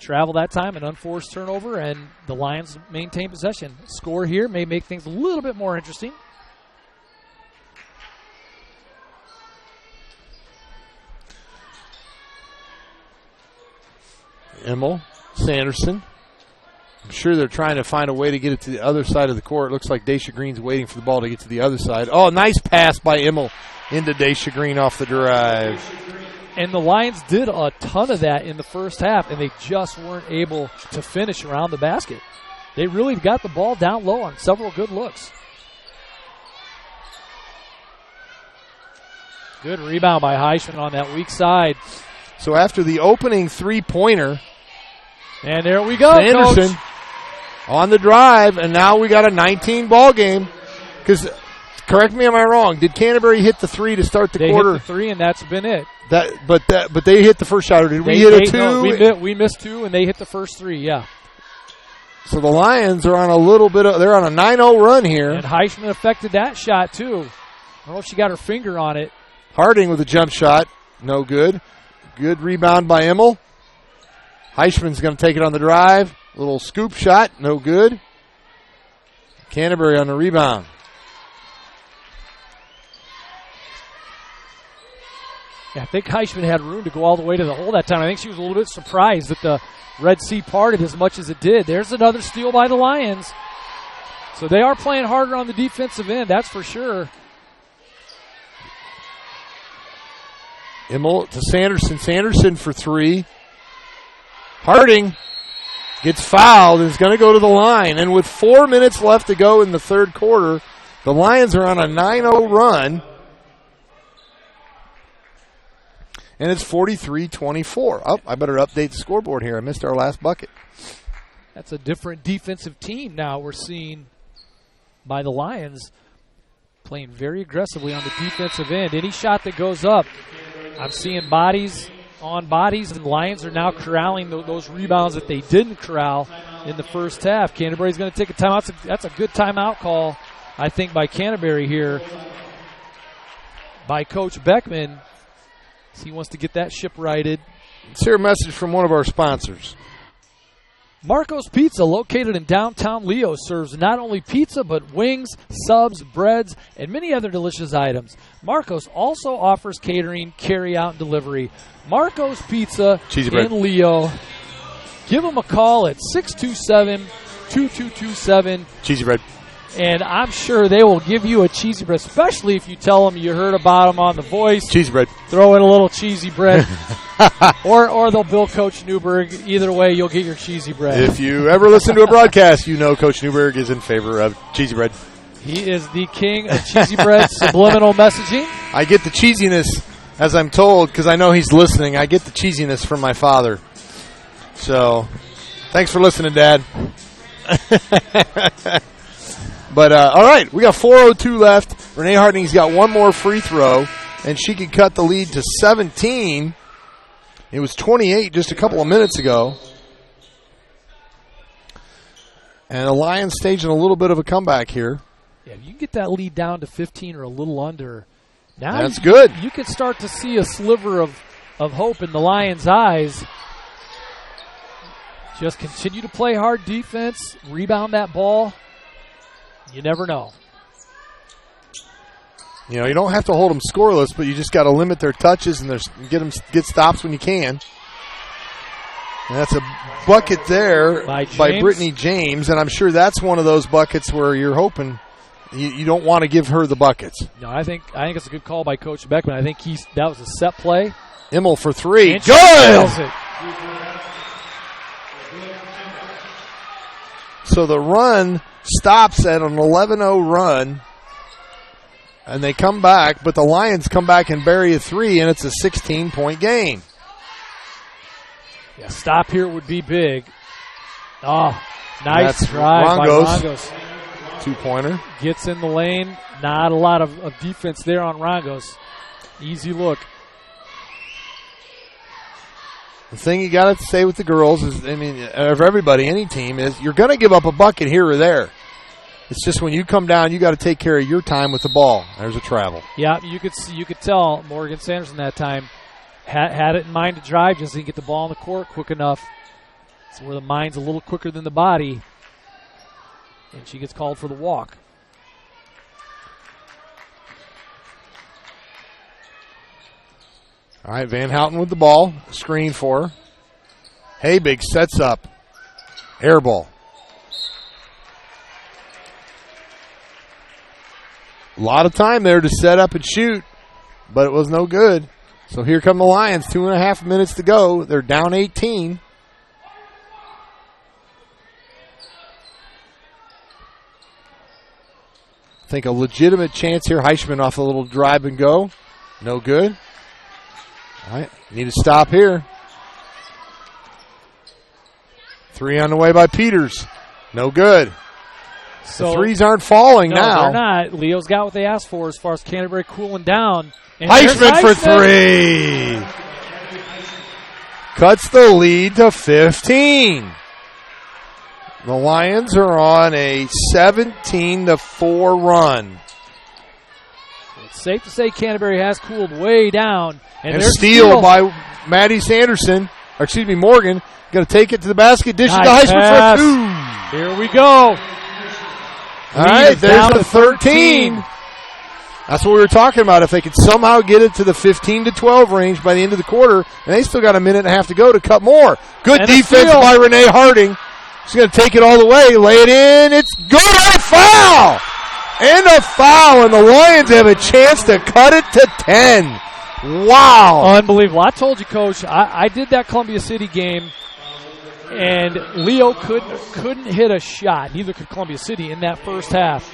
travel that time, an unforced turnover, and the Lions maintain possession. Score here may make things a little bit more interesting. Immel, Sanderson. I'm sure they're trying to find a way to get it to the other side of the court. It looks like Daisha Green's waiting for the ball to get to the other side. Oh, nice pass by Immel into Daisha Green off the drive. And the Lions did a ton of that in the first half, and they just weren't able to finish around the basket. They really got the ball down low on several good looks. Good rebound by Heichman on that weak side. So after the opening three-pointer, and there we go, Sanderson Coach. On the drive, and now we got a 19 ball game. Because, correct me, am I wrong? Did Canterbury hit the three to start the quarter? They hit the three, and that's been it. But they hit the first shot, or did we hit a two? No, we missed two, and they hit the first three. Yeah. So the Lions are on they're on a 9-0 run here. And Heichman affected that shot too. I don't know if she got her finger on it. Harding with a jump shot, no good. Good rebound by Immel. Heichman's going to take it on the drive. Little scoop shot, no good. Canterbury on the rebound. Yeah, I think Heichman had room to go all the way to the hole that time. I think she was a little bit surprised that the Red Sea parted as much as it did. There's another steal by the Lions. So they are playing harder on the defensive end, that's for sure. Immel to Sanderson. Sanderson for three. Harding gets fouled and is going to go to the line. And with 4 minutes left to go in the third quarter, the Lions are on a 9-0 run. And it's 43-24. Oh, I better update the scoreboard here. I missed our last bucket. That's a different defensive team now we're seeing by the Lions, playing very aggressively on the defensive end. Any shot that goes up, I'm seeing bodies on bodies, and the Lions are now corralling those rebounds that they didn't corral in the first half. Canterbury's going to take a timeout. That's a good timeout call, I think, by Canterbury here, by Coach Beckman. He wants to get that ship righted. Let's hear a message from one of our sponsors. Marco's Pizza, located in downtown Leo, serves not only pizza but wings, subs, breads, and many other delicious items. Marco's also offers catering, carry-out, and delivery. Marco's Pizza in Leo. Give them a call at 627-2227. Cheesy bread. And I'm sure they will give you a cheesy bread, especially if you tell them you heard about them on The Voice. Cheesy bread. Throw in a little cheesy bread. or they'll bill Coach Newberg. Either way, you'll get your cheesy bread. If you ever listen to a broadcast, you know Coach Newberg is in favor of cheesy bread. He is the king of cheesy bread subliminal messaging. I get the cheesiness, as I'm told, because I know he's listening. I get the cheesiness from my father. So, thanks for listening, Dad. But, all right, we got 4:02 left. Renee Harding's got one more free throw, and she could cut the lead to 17. It was 28 just a couple of minutes ago. And the Lions staging a little bit of a comeback here. Yeah, you can get that lead down to 15 or a little under. Now that's good. You can start to see a sliver of hope in the Lions' eyes. Just continue to play hard defense, rebound that ball. You never know. You know, you don't have to hold them scoreless, but you just got to limit their touches and get stops when you can. And that's a bucket there by Brittany James, and I'm sure that's one of those buckets where you're hoping you don't want to give her the buckets. No, I think it's a good call by Coach Beckman. I think that was a set play. Immel for three. And good! So the run stops at an 11-0 run, and they come back, but the Lions come back and bury a 3, and it's a 16-point game. Yeah, stop here would be big. Oh, nice drive by Rongos. 2-pointer. Gets in the lane. Not a lot of defense there on Rongos. Easy look. The thing you got to say with the girls is, I mean, of everybody, any team, is you're going to give up a bucket here or there. It's just when you come down, you got to take care of your time with the ball. There's a travel. Yeah, you could tell Morgan Sanderson that time had it in mind to drive, just didn't get the ball on the court quick enough. It's where the mind's a little quicker than the body, and she gets called for the walk. All right, Van Houten with the ball. Screen for her. Habig sets up. Air ball. A lot of time there to set up and shoot, but it was no good. So here come the Lions. 2.5 minutes to go. They're down 18. I think a legitimate chance here. Heischman off a little drive and go. No good. All right, need to stop here. 3 on the way by Peters. No good. So the threes aren't falling now. They're not. Leo's got what they asked for as far as Canterbury cooling down. And Heischman for 3. Cuts the lead to 15. The Lions are on a 17-4 run. It's safe to say Canterbury has cooled way down. And steal by Maddie Sanderson, or excuse me, Morgan. Going to take it to the basket. Dish it to Heischman for 2. Here we go. All right, there's a 13. That's what we were talking about. If they could somehow get it to the 15-12 range by the end of the quarter, and they still got a minute and a half to go to cut more. Good defense by Renee Harding. She's going to take it all the way, lay it in. It's good. And a foul! And a foul, and the Lions have a chance to cut it to 10. Wow. Unbelievable. I told you, Coach, I did that Columbia City game, and Leo couldn't hit a shot. Neither could Columbia City in that first half.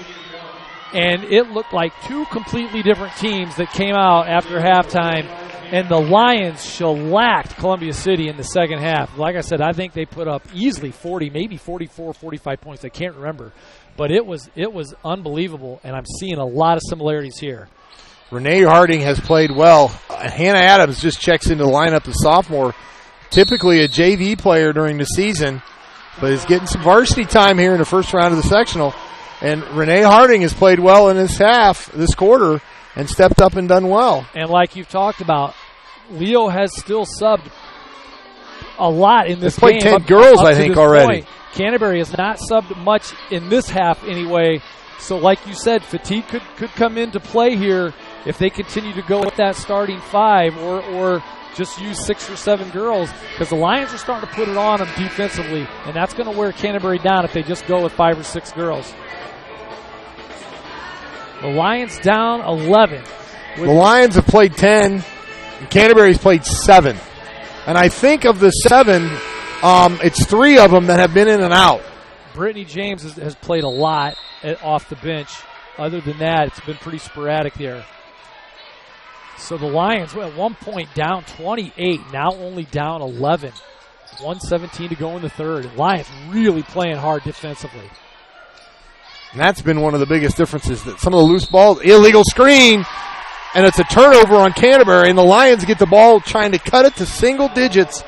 And it looked like two completely different teams that came out after halftime, and the Lions shellacked Columbia City in the second half. Like I said, I think they put up easily 40, maybe 44, 45 points. I can't remember. But it was unbelievable, and I'm seeing a lot of similarities here. Renee Harding has played well. Hannah Adams just checks into the lineup, the sophomore. Typically a JV player during the season, but is getting some varsity time here in the first round of the sectional. And Renee Harding has played well in this quarter, and stepped up and done well. And like you've talked about, Leo has still subbed a lot in this game. They've played 10 girls, I think, already. Point. Canterbury has not subbed much in this half anyway. So like you said, fatigue could come into play here if they continue to go with that starting 5 or just use 6 or 7 girls, because the Lions are starting to put it on them defensively, and that's going to wear Canterbury down if they just go with 5 or 6 girls. The Lions down 11. The Lions have played 10, and Canterbury's played 7. And I think of the 7, it's 3 of them that have been in and out. Brittany James has played a lot off the bench. Other than that, it's been pretty sporadic there. So the Lions, at one point down 28, now only down 11. 1:17 to go in the third. And Lions really playing hard defensively. And that's been one of the biggest differences, that some of the loose balls, illegal screen, and it's a turnover on Canterbury, and the Lions get the ball trying to cut it to single digits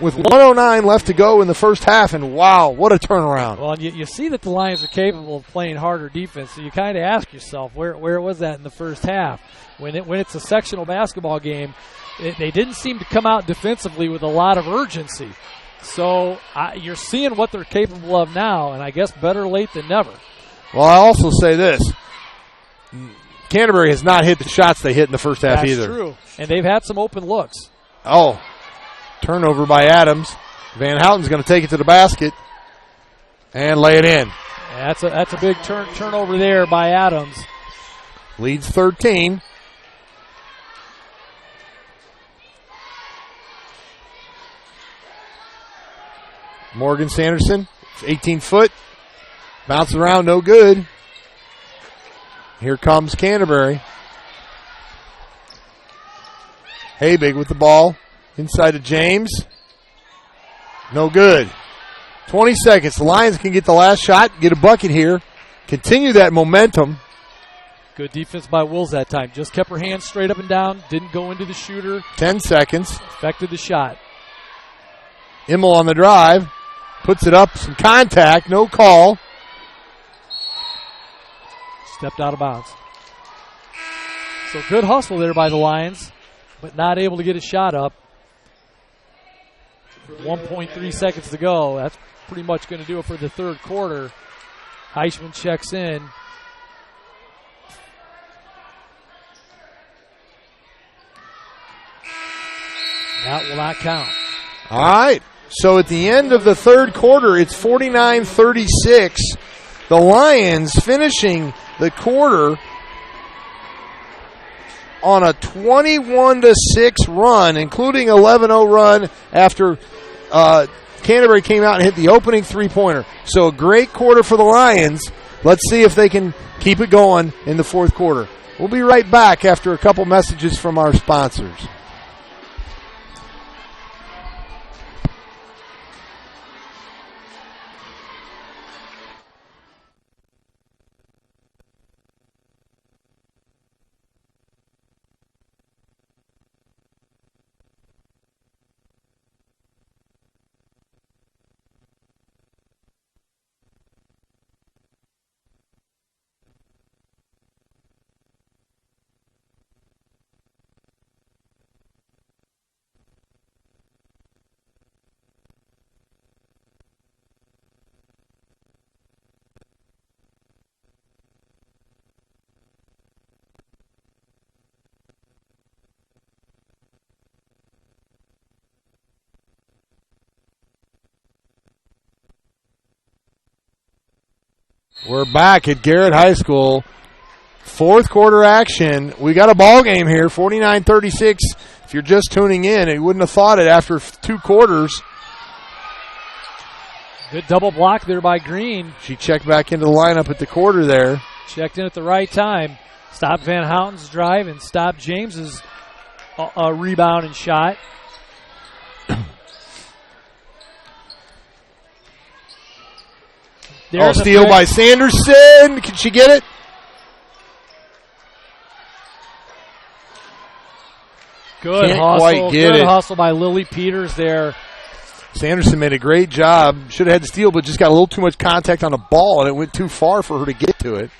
with 1:09 left to go in the first half, and wow, what a turnaround. Well, you see that the Lions are capable of playing harder defense, so you kind of ask yourself, where was that in the first half? When it's a sectional basketball game, they didn't seem to come out defensively with a lot of urgency. So you're seeing what they're capable of now, and I guess better late than never. Well, I'll also say this. Canterbury has not hit the shots they hit in the first half either. That's true, and they've had some open looks. Oh, turnover by Adams. Van Houten's going to take it to the basket and lay it in. Yeah, that's a big turnover there by Adams. Leads 13. Morgan Sanderson 18-foot. Bounce around, no good. Here comes Canterbury. Habig with the ball. Inside to James. No good. 20 seconds. The Lions can get the last shot, get a bucket here. Continue that momentum. Good defense by Wills that time. Just kept her hands straight up and down. Didn't go into the shooter. 10 seconds. Affected the shot. Immel on the drive. Puts it up. Some contact. No call. Stepped out of bounds. So good hustle there by the Lions, but not able to get a shot up. 1.3 seconds to go. That's pretty much going to do it for the third quarter. Heisman checks in. That will not count. All right. So at the end of the third quarter, it's 49-36. The Lions finishing the quarter on a 21-6 run, including 11-0 run after Canterbury came out and hit the opening three-pointer. So a great quarter for the Lions. Let's see if they can keep it going in the fourth quarter. We'll be right back after a couple messages from our sponsors. We're back at Garrett High School. Fourth quarter action. We got a ball game here, 49-36. If you're just tuning in, you wouldn't have thought it after two quarters. Good double block there by Green. She checked back into the lineup at the quarter there. Checked in at the right time. Stopped Van Houten's drive and stopped James's rebound and shot. Steal by Sanderson. Can she get it? Good Can't hustle. quite get Good it. hustle by Lily Peters there. Sanderson made a great job. Should have had the steal, but just got a little too much contact on the ball, and it went too far for her to get to it.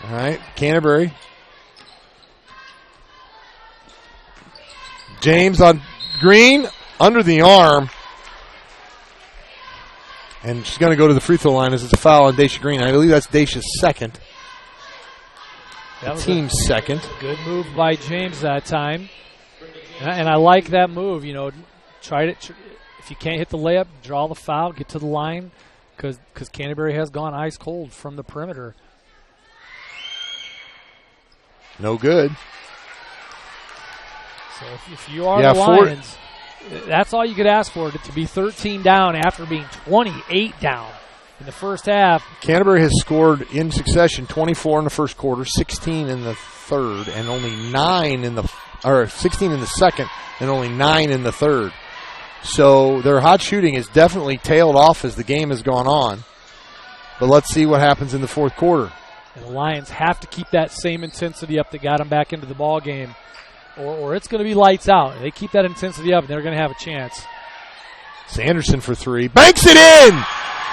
All right, Canterbury. James on Green, under the arm. And she's going to go to the free throw line as it's a foul on Daisha Green. I believe that's Daisha's second. That was team's second. Good move by James that time. And I like that move. You know, if you can't hit the layup, draw the foul, get to the line, because Canterbury has gone ice cold from the perimeter. No good. So if you are the Lions, that's all you could ask for, to be 13 down after being 28 down in the first half. Canterbury has scored in succession 24 in the first quarter, 16 in the third, and only 16 in the second, and only 9 in the third. So their hot shooting has definitely tailed off as the game has gone on. But let's see what happens in the fourth quarter. And the Lions have to keep that same intensity up that got them back into the ball game, or it's going to be lights out. If they keep that intensity up, they're going to have a chance. Sanderson for three. Banks it in!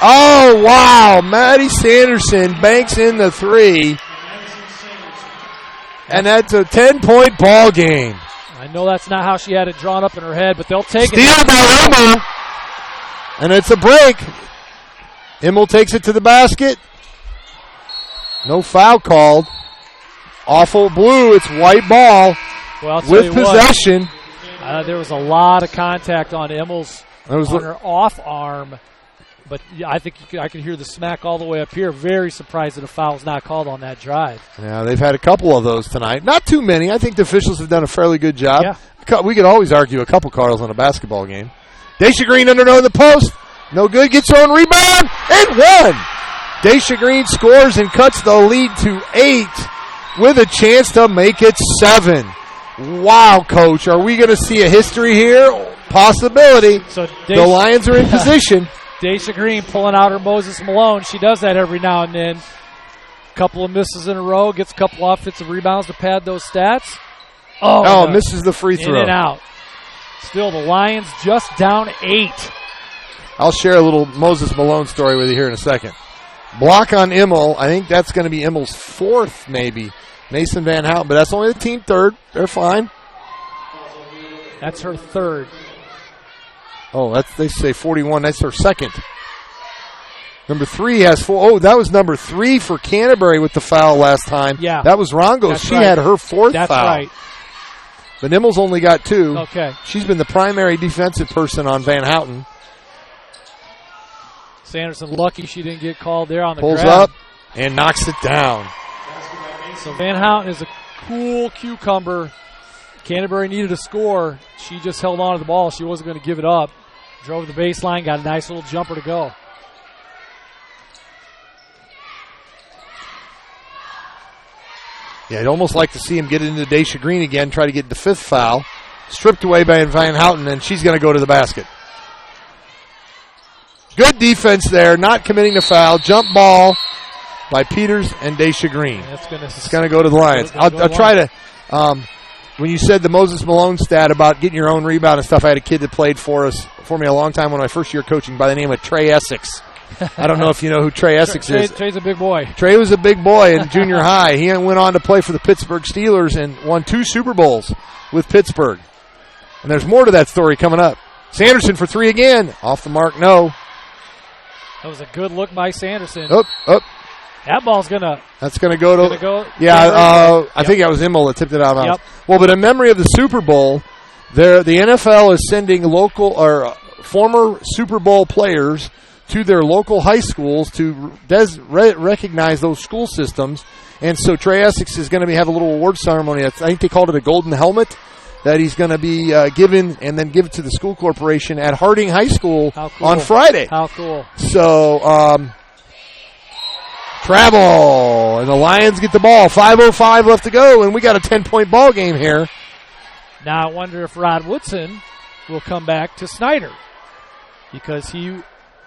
Oh, wow. Maddie Sanderson banks in the three. And that's a 10-point ball game. I know that's not how she had it drawn up in her head, but they'll take it. Steal by Immel. And it's a break. Immel takes it to the basket. No foul called. Awful blue. It's white ball. Well, with possession. There was a lot of contact on Immel's on her off arm, but I think I could hear the smack all the way up here. Very surprised that a foul was not called on that drive. Yeah, they've had a couple of those tonight. Not too many. I think the officials have done a fairly good job. Yeah. We could always argue a couple calls on a basketball game. Daisha Green under the post. No good. Gets her own rebound and one. Daisha Green scores and cuts the lead to 8 with a chance to make it 7. Wow, Coach. Are we going to see a history here? Possibility. So the Lions are in position. Daisha Green pulling out her Moses Malone. She does that every now and then. Couple of misses in a row. Gets a couple offensive rebounds to pad those stats. Oh, misses the free throw. In and out. Still, the Lions just down 8. I'll share a little Moses Malone story with you here in a second. Block on Immel. I think that's going to be Immel's 4th, maybe. Mason Van Houten, but that's only the team 3rd. They're fine. That's her 3rd. Oh, they say 41. That's her 2nd. Number 3 has 4. Oh, that was number 3 for Canterbury with the foul last time. Yeah. That was Rongos. She had her 4th That's foul. Right. But Immel's only got 2. Okay. She's been the primary defensive person on Van Houten. Sanderson lucky she didn't get called there on the Pulls grab. up and knocks it down. So Van Houten is a cool cucumber. Canterbury needed a score. She just held on to the ball. She wasn't going to give it up. Drove the baseline, got a nice little jumper to go. Yeah, I'd almost like to see him get into Daisha Green again, try to get the 5th foul. Stripped away by Van Houten, and she's going to go to the basket. Good defense there, not committing the foul. Jump ball by Peters and Daisha Green. It's going to go to the Lions. I'll try to, when you said the Moses Malone stat about getting your own rebound and stuff, I had a kid that played for me a long time when my first year coaching by the name of Trey Essex. I don't know if you know who Trey Essex is. Trey's a big boy. Trey was a big boy in junior high. He went on to play for the Pittsburgh Steelers and won 2 Super Bowls with Pittsburgh. And there's more to that story coming up. Sanderson for 3 again. Off the mark, no. That was a good look by Sanderson. Up. That ball's That's going to go to. Yeah, I think that was Immel that tipped it out of bounds. Yep. Well, but in memory of the Super Bowl, the NFL is sending local or former Super Bowl players to their local high schools to recognize those school systems. And so Trey Essex is going to have a little award ceremony. I think they called it a golden helmet that he's going to be given and then give it to the school corporation at Harding High School on Friday. How cool. So, travel, and the Lions get the ball. 5:05 left to go, and we got a 10-point ball game here. Now I wonder if Rod Woodson will come back to Snyder because he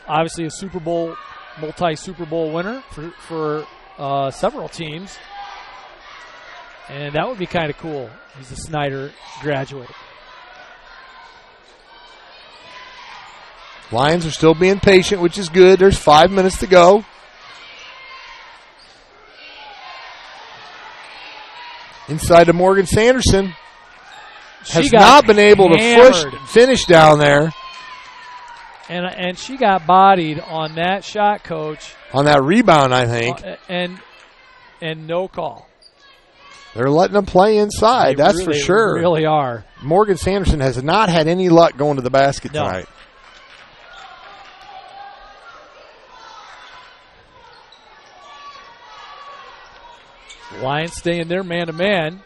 obviously a Super Bowl, multi-Super Bowl winner for several teams. And that would be kind of cool. He's a Snyder graduate. Lions are still being patient, which is good. There's 5 minutes to go. Inside to Morgan Sanderson. Has not been able to finish down there. And she got bodied on that shot, Coach. On that rebound, I think. And no call. They're letting them play inside, that's for sure. They really are. Morgan Sanderson has not had any luck going to the basket tonight. Lions stay in their man-to-man,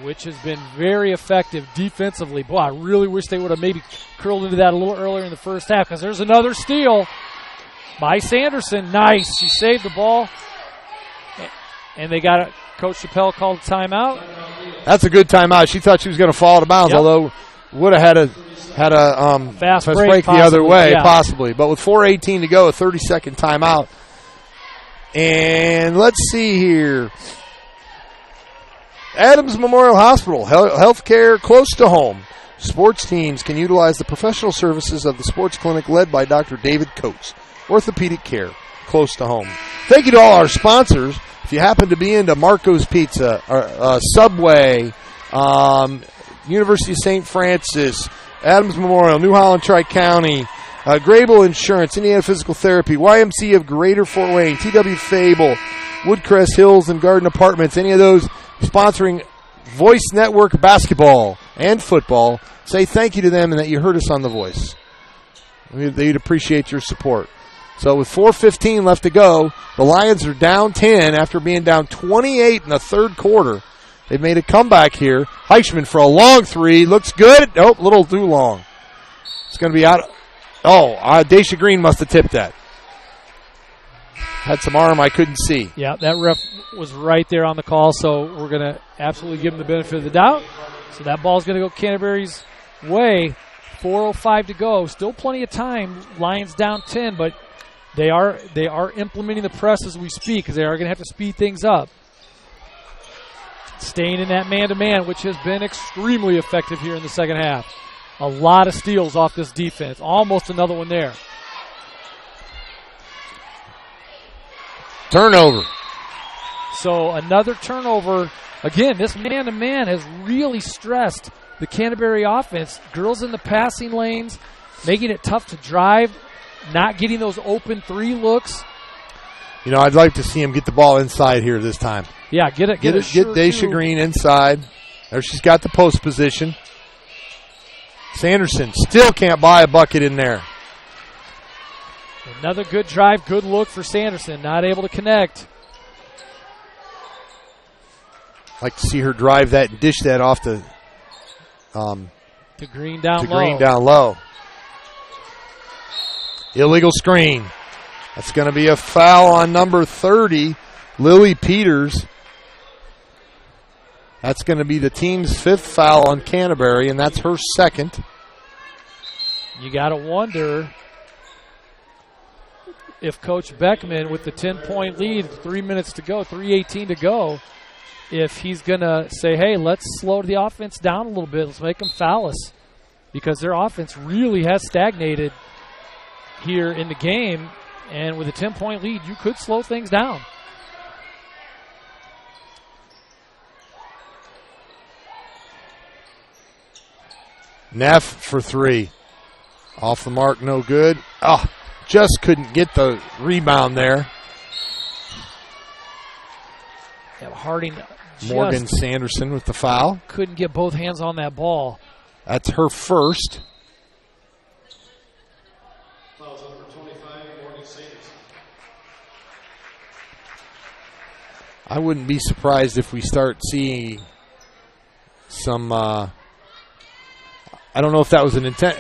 which has been very effective defensively. Boy, I really wish they would have maybe curled into that a little earlier in the first half because there's another steal by Sanderson. Nice. She saved the ball. And they got it. Coach Chappelle called a timeout. That's a good timeout. She thought she was going to fall out of bounds, although would have had a fast break the other way, possibly. But with 4:18 to go, a 30-second timeout. And let's see here. Adams Memorial Hospital, health care close to home. Sports teams can utilize the professional services of the sports clinic led by Dr. David Coates. Orthopedic care close to home. Thank you to all our sponsors. If you happen to be into Marco's Pizza, Subway, University of St. Francis, Adams Memorial, New Holland Tri-County, Grable Insurance, Indiana Physical Therapy, YMCA of Greater Fort Wayne, TW Fable, Woodcrest Hills and Garden Apartments, any of those sponsoring Voice Network basketball and football, say thank you to them and that you heard us on The Voice. They'd appreciate your support. So with 4:15 left to go, the Lions are down 10 after being down 28 in the third quarter. They've made a comeback here. Heichman for a long three. Looks good. Nope, a little too long. It's going to be out Oh, Daisha Green must have tipped that. Had some arm I couldn't see. Yeah, that ref was right there on the call, so we're going to absolutely give him the benefit of the doubt. So that ball's going to go Canterbury's way. 4:05 to go. Still plenty of time. Lions down 10, but they are implementing the press as we speak because they are going to have to speed things up. Staying in that man-to-man, which has been extremely effective here in the second half. A lot of steals off this defense. Almost another one there. Turnover. So another turnover. Again, this man-to-man has really stressed the Canterbury offense. Girls in the passing lanes, making it tough to drive, not getting those open three looks. You know, I'd like to see him get the ball inside here this time. Yeah, get Daisha Green inside. There she's got the post position. Sanderson still can't buy a bucket in there. Another good drive, good look for Sanderson. Not able to connect. Like to see her drive that and dish that off to Green down low. Green down low. Illegal screen. That's going to be a foul on number 30, Lily Peters. That's going to be the team's 5th foul on Canterbury, and that's her 2nd. You got to wonder if Coach Beckman, with the 10-point lead, 3 minutes to go, 3:18 to go, if he's going to say, hey, let's slow the offense down a little bit. Let's make them foul us. Because their offense really has stagnated here in the game. And with a 10-point lead, you could slow things down. Neff for 3. Off the mark, no good. Oh, just couldn't get the rebound there. Yeah, Harding Morgan Sanderson with the foul. Couldn't get both hands on that ball. That's her 1st. I wouldn't be surprised if we start seeing some. I don't know if that was an intent.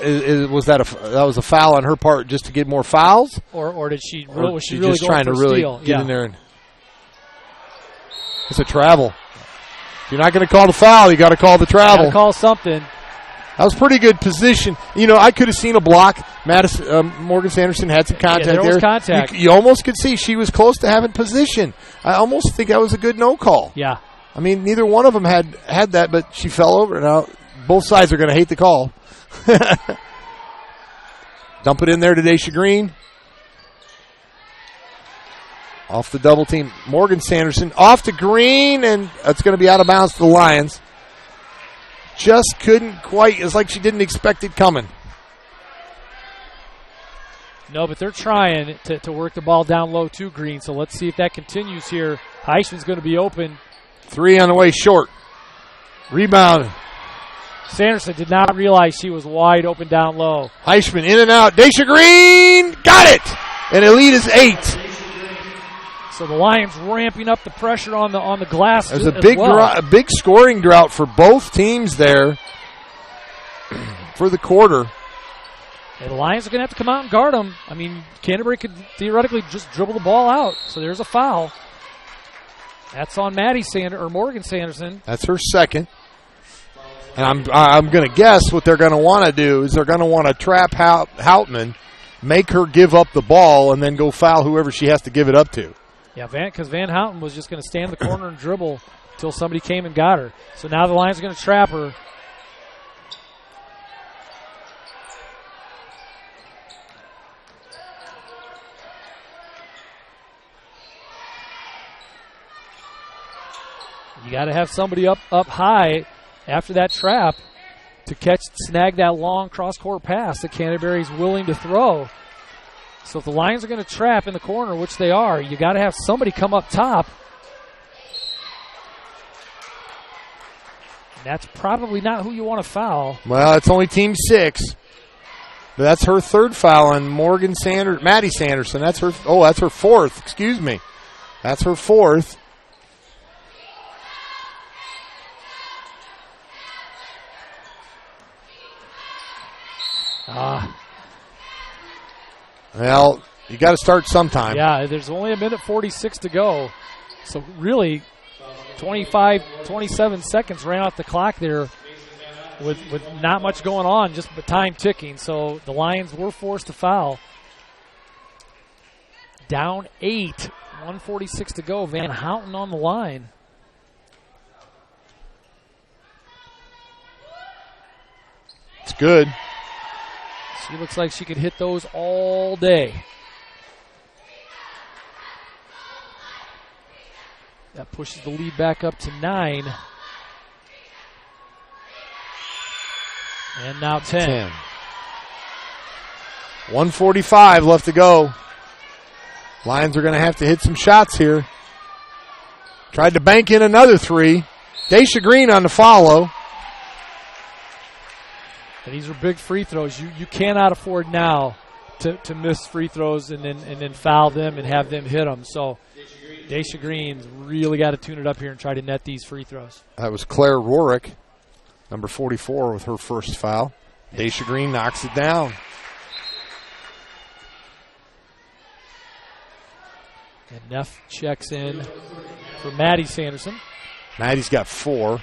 Was that was a foul on her part just to get more fouls, or did she? Or was she really just trying to really steal? get in there? And it's a travel. If you're not going to call the foul, you got to call the travel. Call something. That was pretty good position. You know, I could have seen a block. Morgan Sanderson had some contact there. There was contact. You almost could see she was close to having position. I almost think that was a good no call. Yeah. I mean, neither one of them had that, but she fell over. Now, both sides are going to hate the call. Dump it in there to Daisha Green. Off the double team. Morgan Sanderson off to Green, and that's going to be out of bounds to the Lions. Just couldn't quite. It's like she didn't expect it coming. No, but they're trying to work the ball down low to Green, so let's see if that continues here. Heishman's going to be open. 3 on the way short. Rebound. Sanderson did not realize she was wide open down low. Heishman in and out. Daisha Green got it, and the lead is 8. So the Lions ramping up the pressure on the glass. There's a big scoring drought for both teams there for the quarter. And the Lions are going to have to come out and guard them. I mean, Canterbury could theoretically just dribble the ball out. So there's a foul. That's on Morgan Sanderson. That's her 2nd. And I'm going to guess what they're going to want to do is they're going to want to trap Houtman, make her give up the ball, and then go foul whoever she has to give it up to. Yeah, because Van Houten was just going to stand in the corner and dribble until somebody came and got her. So now the Lions are going to trap her. You got to have somebody up high after that trap to snag that long cross-court pass that Canterbury's willing to throw. So if the Lions are going to trap in the corner, which they are, you got to have somebody come up top. And that's probably not who you want to foul. Well, it's only team 6. But that's her 3rd foul on Maddie Sanderson. That's her 4th. Excuse me. That's her 4th. Well, you got to start sometime. Yeah, there's only a minute 46 to go. So really, 25, 27 seconds ran off the clock there with not much going on, just time ticking. So the Lions were forced to foul. Down 8, 146 to go. Van Houten on the line. It's good. She looks like she could hit those all day. That pushes the lead back up to 9. And now 10. 1:45 left to go. Lions are going to have to hit some shots here. Tried to bank in another 3. Daisha Green on the follow. And these are big free throws. You cannot afford now to miss free throws and then foul them and have them hit them. So Daisha Green's really got to tune it up here and try to net these free throws. That was Claire Rorick, number 44, with her first foul. Daisha Green knocks it down. And Neff checks in for Maddie Sanderson. Maddie's got 4.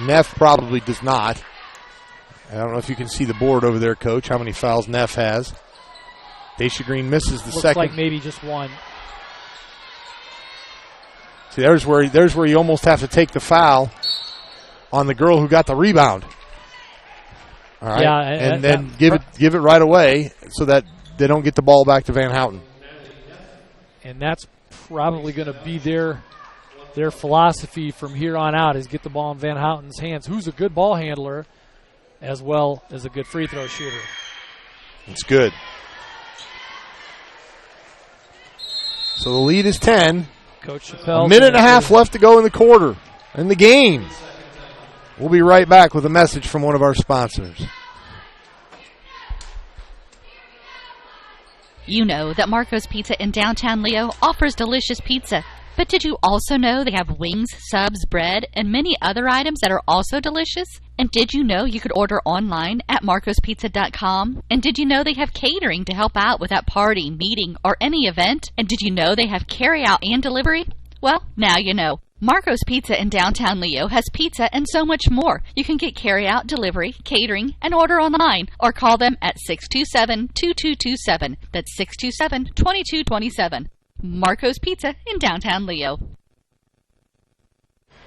Neff probably does not. I don't know if you can see the board over there, Coach, how many fouls Neff has. Daisha Green misses the second. Looks like maybe just 1. See, there's where you almost have to take the foul on the girl who got the rebound. All right, yeah, and then give it right away so that they don't get the ball back to Van Houten. And that's probably going to be their philosophy from here on out, is get the ball in Van Houten's hands, who's a good ball handler as well as a good free throw shooter. It's good. So the lead is 10. Coach Chappelle. A minute and a half left to go in the quarter, in the game. We'll be right back with a message from one of our sponsors. You know that Marco's Pizza in downtown Leo offers delicious pizza. But did you also know they have wings, subs, bread, and many other items that are also delicious? And did you know you could order online at marcospizza.com? And did you know they have catering to help out with that party, meeting, or any event? And did you know they have carry-out and delivery? Well, now you know. Marco's Pizza in downtown Leo has pizza and so much more. You can get carry-out, delivery, catering, and order online, or call them at 627-2227. That's 627-2227. Marco's Pizza in downtown Leo.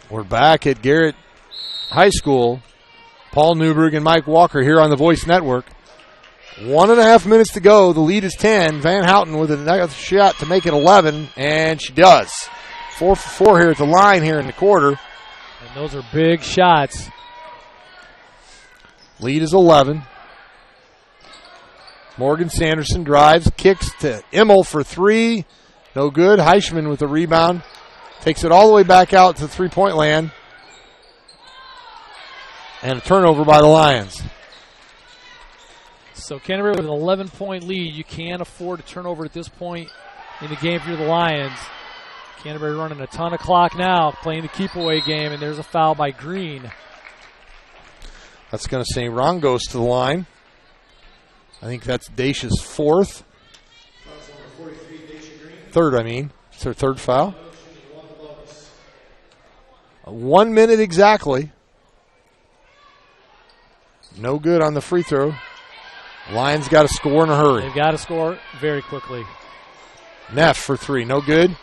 We're back at Garrett High School. Paul Newberg and Mike Walker here on the Voice Network. 1.5 minutes to go. The lead is 10. Van Houten with another shot to make it 11, and she does. 4 for 4 here at the line here in the quarter. And those are big shots. Lead is 11. Morgan Sanderson drives, kicks to Immel for 3. No good. Heischman with the rebound. Takes it all the way back out to three-point land. And a turnover by the Lions. So Canterbury with an 11-point lead. You can't afford a turnover at this point in the game for the Lions. Canterbury running a ton of clock now, playing the keep-away game, and there's a foul by Green. That's going to say Ron goes to the line. I think that's Dacia's 4th. 3rd, I mean. It's her 3rd foul. 1 minute exactly. No good on the free throw. Lions got to score in a hurry. They've got to score very quickly. Neff for 3. No good.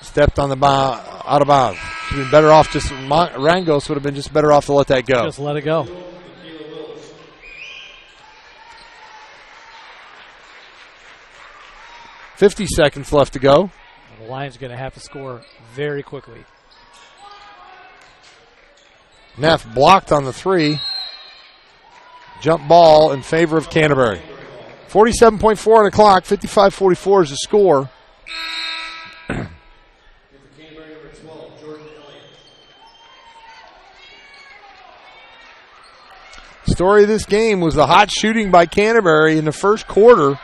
Stepped on the out of bounds. Should have been better off just Rangos would have been just better off to let that go. Just let it go. $50 seconds left to go. The Lions are going to have to score very quickly. Neff blocked on the 3. Jump ball in favor of Canterbury. 47.4 on the clock. 55-44 is the score. Story of this game was the hot shooting by Canterbury in the first quarter.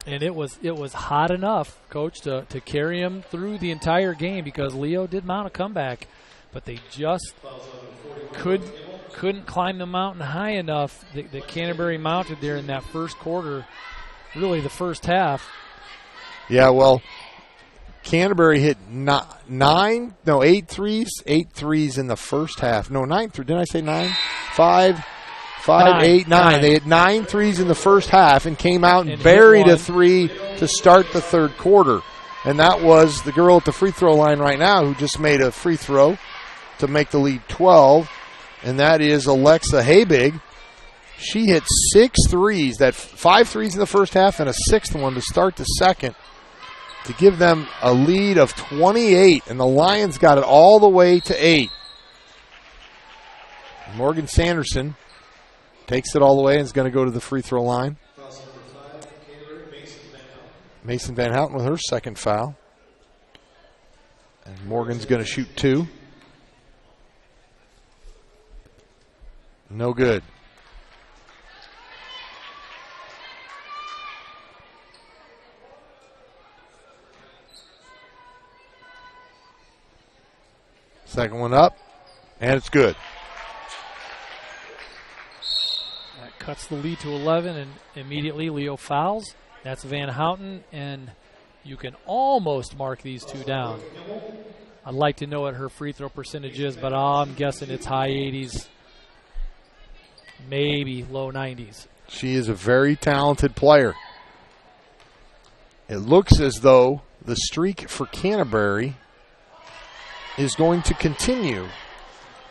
And it was hot enough, Coach, to carry him through the entire game because Leo did mount a comeback, but they just couldn't climb the mountain high enough that Canterbury mounted there in that first quarter, really the first half. Yeah, well, Canterbury hit 8 threes in the first half. No, 9 threes. Didn't I say 9? 5, 8, 9. They hit 9 threes in the first half and came out and buried a 3 to start the third quarter. And that was the girl at the free throw line right now who just made a free throw to make the lead 12, and that is Alexa Habig. She hit 6 threes, 5 threes in the first half and a 6th one to start the second to give them a lead of 28, and the Lions got it all the way to 8. Morgan Sanderson takes it all the way and is going to go to the free throw line. Mason Van Houten with her second foul. And Morgan's going to shoot 2. No good. Second one up, and it's good. That cuts the lead to 11, and immediately Leo fouls. That's Van Houten, and you can almost mark these two down. I'd like to know what her free throw percentage is, but I'm guessing it's high 80s, maybe low 90s. She is a very talented player. It looks as though the streak for Canterbury is going to continue.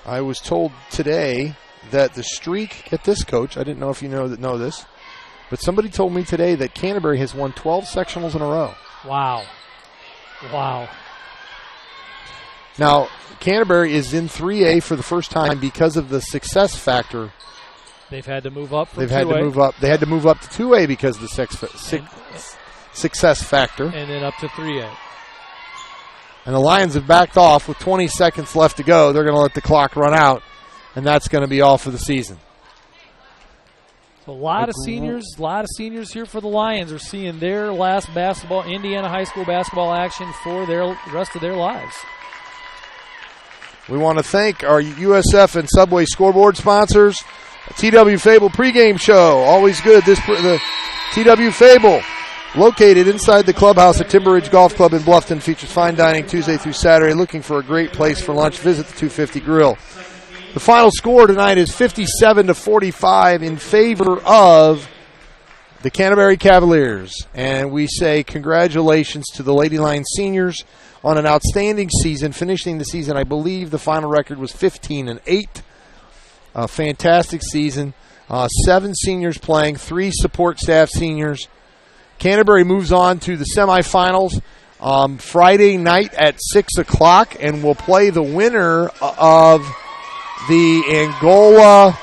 I was told today that the streak, get this, Coach, I didn't know if you know this, but somebody told me today that Canterbury has won 12 sectionals in a row. Wow. Now, Canterbury is in 3A for the first time because of the success factor. They've had to move up from 2A. They had to move up to 2A because of the success factor. And then up to 3A. And the Lions have backed off with 20 seconds left to go. They're going to let the clock run out, and that's going to be all for the season. So a lot of seniors here for the Lions are seeing their last Indiana high school basketball action for the rest of their lives. We want to thank our USF and Subway scoreboard sponsors. TW Fable pregame show, always good. The TW Fable, located inside the clubhouse at Timber Ridge Golf Club in Bluffton, features fine dining Tuesday through Saturday. Looking for a great place for lunch, visit the 250 Grill. The final score tonight is 57-45 in favor of the Canterbury Cavaliers. And we say congratulations to the Lady Lions seniors on an outstanding season, finishing the season, I believe the final record was 15-8. A fantastic season. 7 seniors playing, 3 support staff seniors. Canterbury moves on to the semifinals Friday night at 6 o'clock, and will play the winner of the Angola.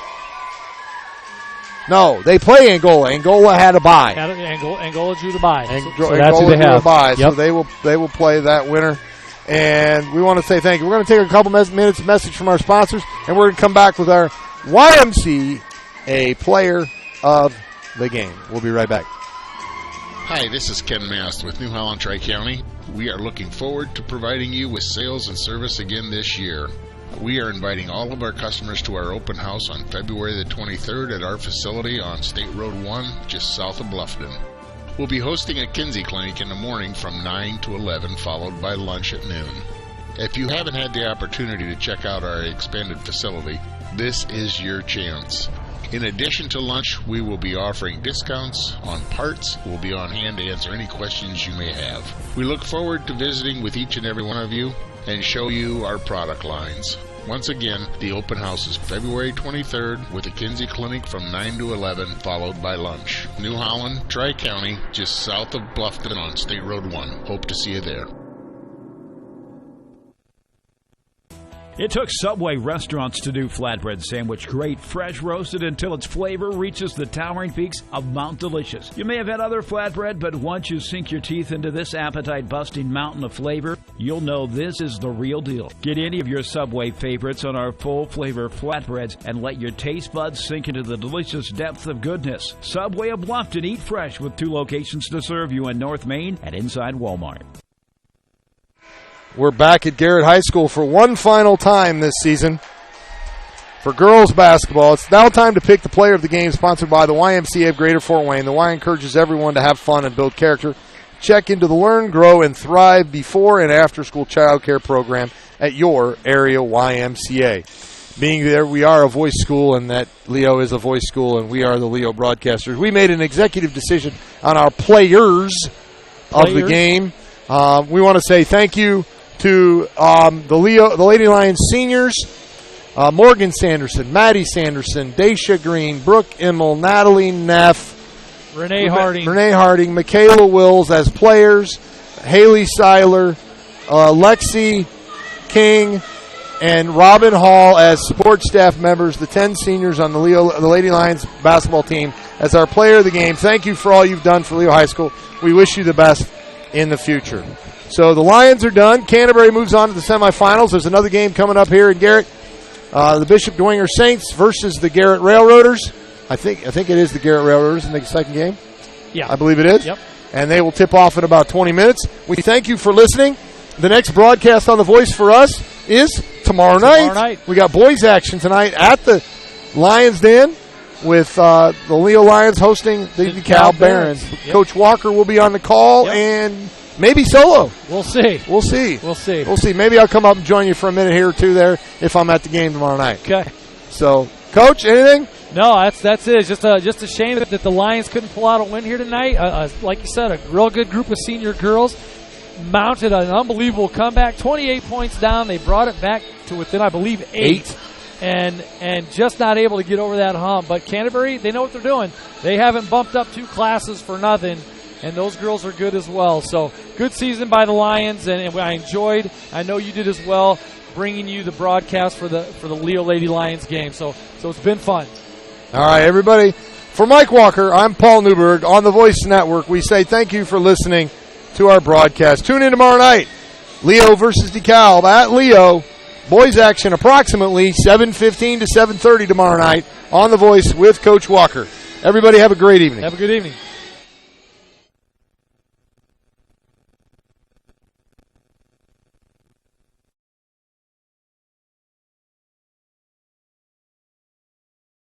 No, they play Angola. Angola had a bye. Angola drew the bye. So that's who they have. Yep. So they will play that winner. And we want to say thank you. We're going to take a couple minutes message from our sponsors, and we're going to come back with our YMCA player of the game. We'll be right back. Hi, this is Ken Mast with New Holland Tri-County. We are looking forward to providing you with sales and service again this year. We are inviting all of our customers to our open house on February the 23rd at our facility on State Road 1, just south of Bluffton. We'll be hosting a Kinsey Clinic in the morning from 9 to 11, followed by lunch at noon. If you haven't had the opportunity to check out our expanded facility, this is your chance. In addition to lunch, we will be offering discounts on parts. We'll be on hand to answer any questions you may have. We look forward to visiting with each and every one of you and show you our product lines. Once again, the open house is February 23rd with the Kinsey Clinic from 9 to 11, followed by lunch. New Holland, Tri-County, just south of Bluffton on State Road 1. Hope to see you there. It took Subway restaurants to do flatbread sandwich great, fresh roasted until its flavor reaches the towering peaks of Mount Delicious. You may have had other flatbread, but once you sink your teeth into this appetite-busting mountain of flavor, you'll know this is the real deal. Get any of your Subway favorites on our full-flavor flatbreads and let your taste buds sink into the delicious depth of goodness. Subway of Bluffton, eat fresh with 2 locations to serve you in North Main and inside Walmart. We're back at Garrett High School for one final time this season. For girls basketball, it's now time to pick the player of the game, sponsored by the YMCA of Greater Fort Wayne. The Y encourages everyone to have fun and build character. Check into the Learn, Grow, and Thrive before and after school child care program at your area YMCA. Being there, we are a voice school, and that Leo is a voice school, and we are the Leo broadcasters. We made an executive decision on our players of the game. We want to say thank you to the Lady Lions seniors. Morgan Sanderson, Maddie Sanderson, Daisha Green, Brooke Immel, Natalie Neff, Renee Harding, Michaela Wills as players, Haley Seiler, Lexi King, and Robin Hall as support staff members, the 10 seniors on the Lady Lions basketball team as our player of the game. Thank you for all you've done for Leo High School. We wish you the best in the future. So the Lions are done. Canterbury moves on to the semifinals. There's another game coming up here in Garrett. The Bishop Dwenger Saints versus the Garrett Railroaders. I think it is the Garrett Railroaders in the second game. Yeah. I believe it is. Yep. And they will tip off in about 20 minutes. We thank you for listening. The next broadcast on The Voice for us is tomorrow night. We got boys action tonight at the Lions Den with the Leo Lions hosting the DeKalb Barons. Yep. Coach Walker will be on the call and maybe solo. We'll see. We'll see. Maybe I'll come up and join you for a minute here or two there if I'm at the game tomorrow night. Okay. So, Coach, anything? No, that's it. It's just a shame that the Lions couldn't pull out a win here tonight. Like you said, a real good group of senior girls mounted an unbelievable comeback. 28 points down. They brought it back to within, I believe, 8. And just not able to get over that hump. But Canterbury, they know what they're doing. They haven't bumped up 2 classes for nothing. And those girls are good as well. So, good season by the Lions, and I enjoyed, I know you did as well, bringing you the broadcast for the Leo Lady Lions game. So it's been fun. All right, everybody. For Mike Walker, I'm Paul Newberg on the Voice Network. We say thank you for listening to our broadcast. Tune in tomorrow night. Leo versus DeKalb at Leo. Boys action approximately 7:15 to 7:30 tomorrow night on the Voice with Coach Walker. Everybody have a great evening. Have a good evening.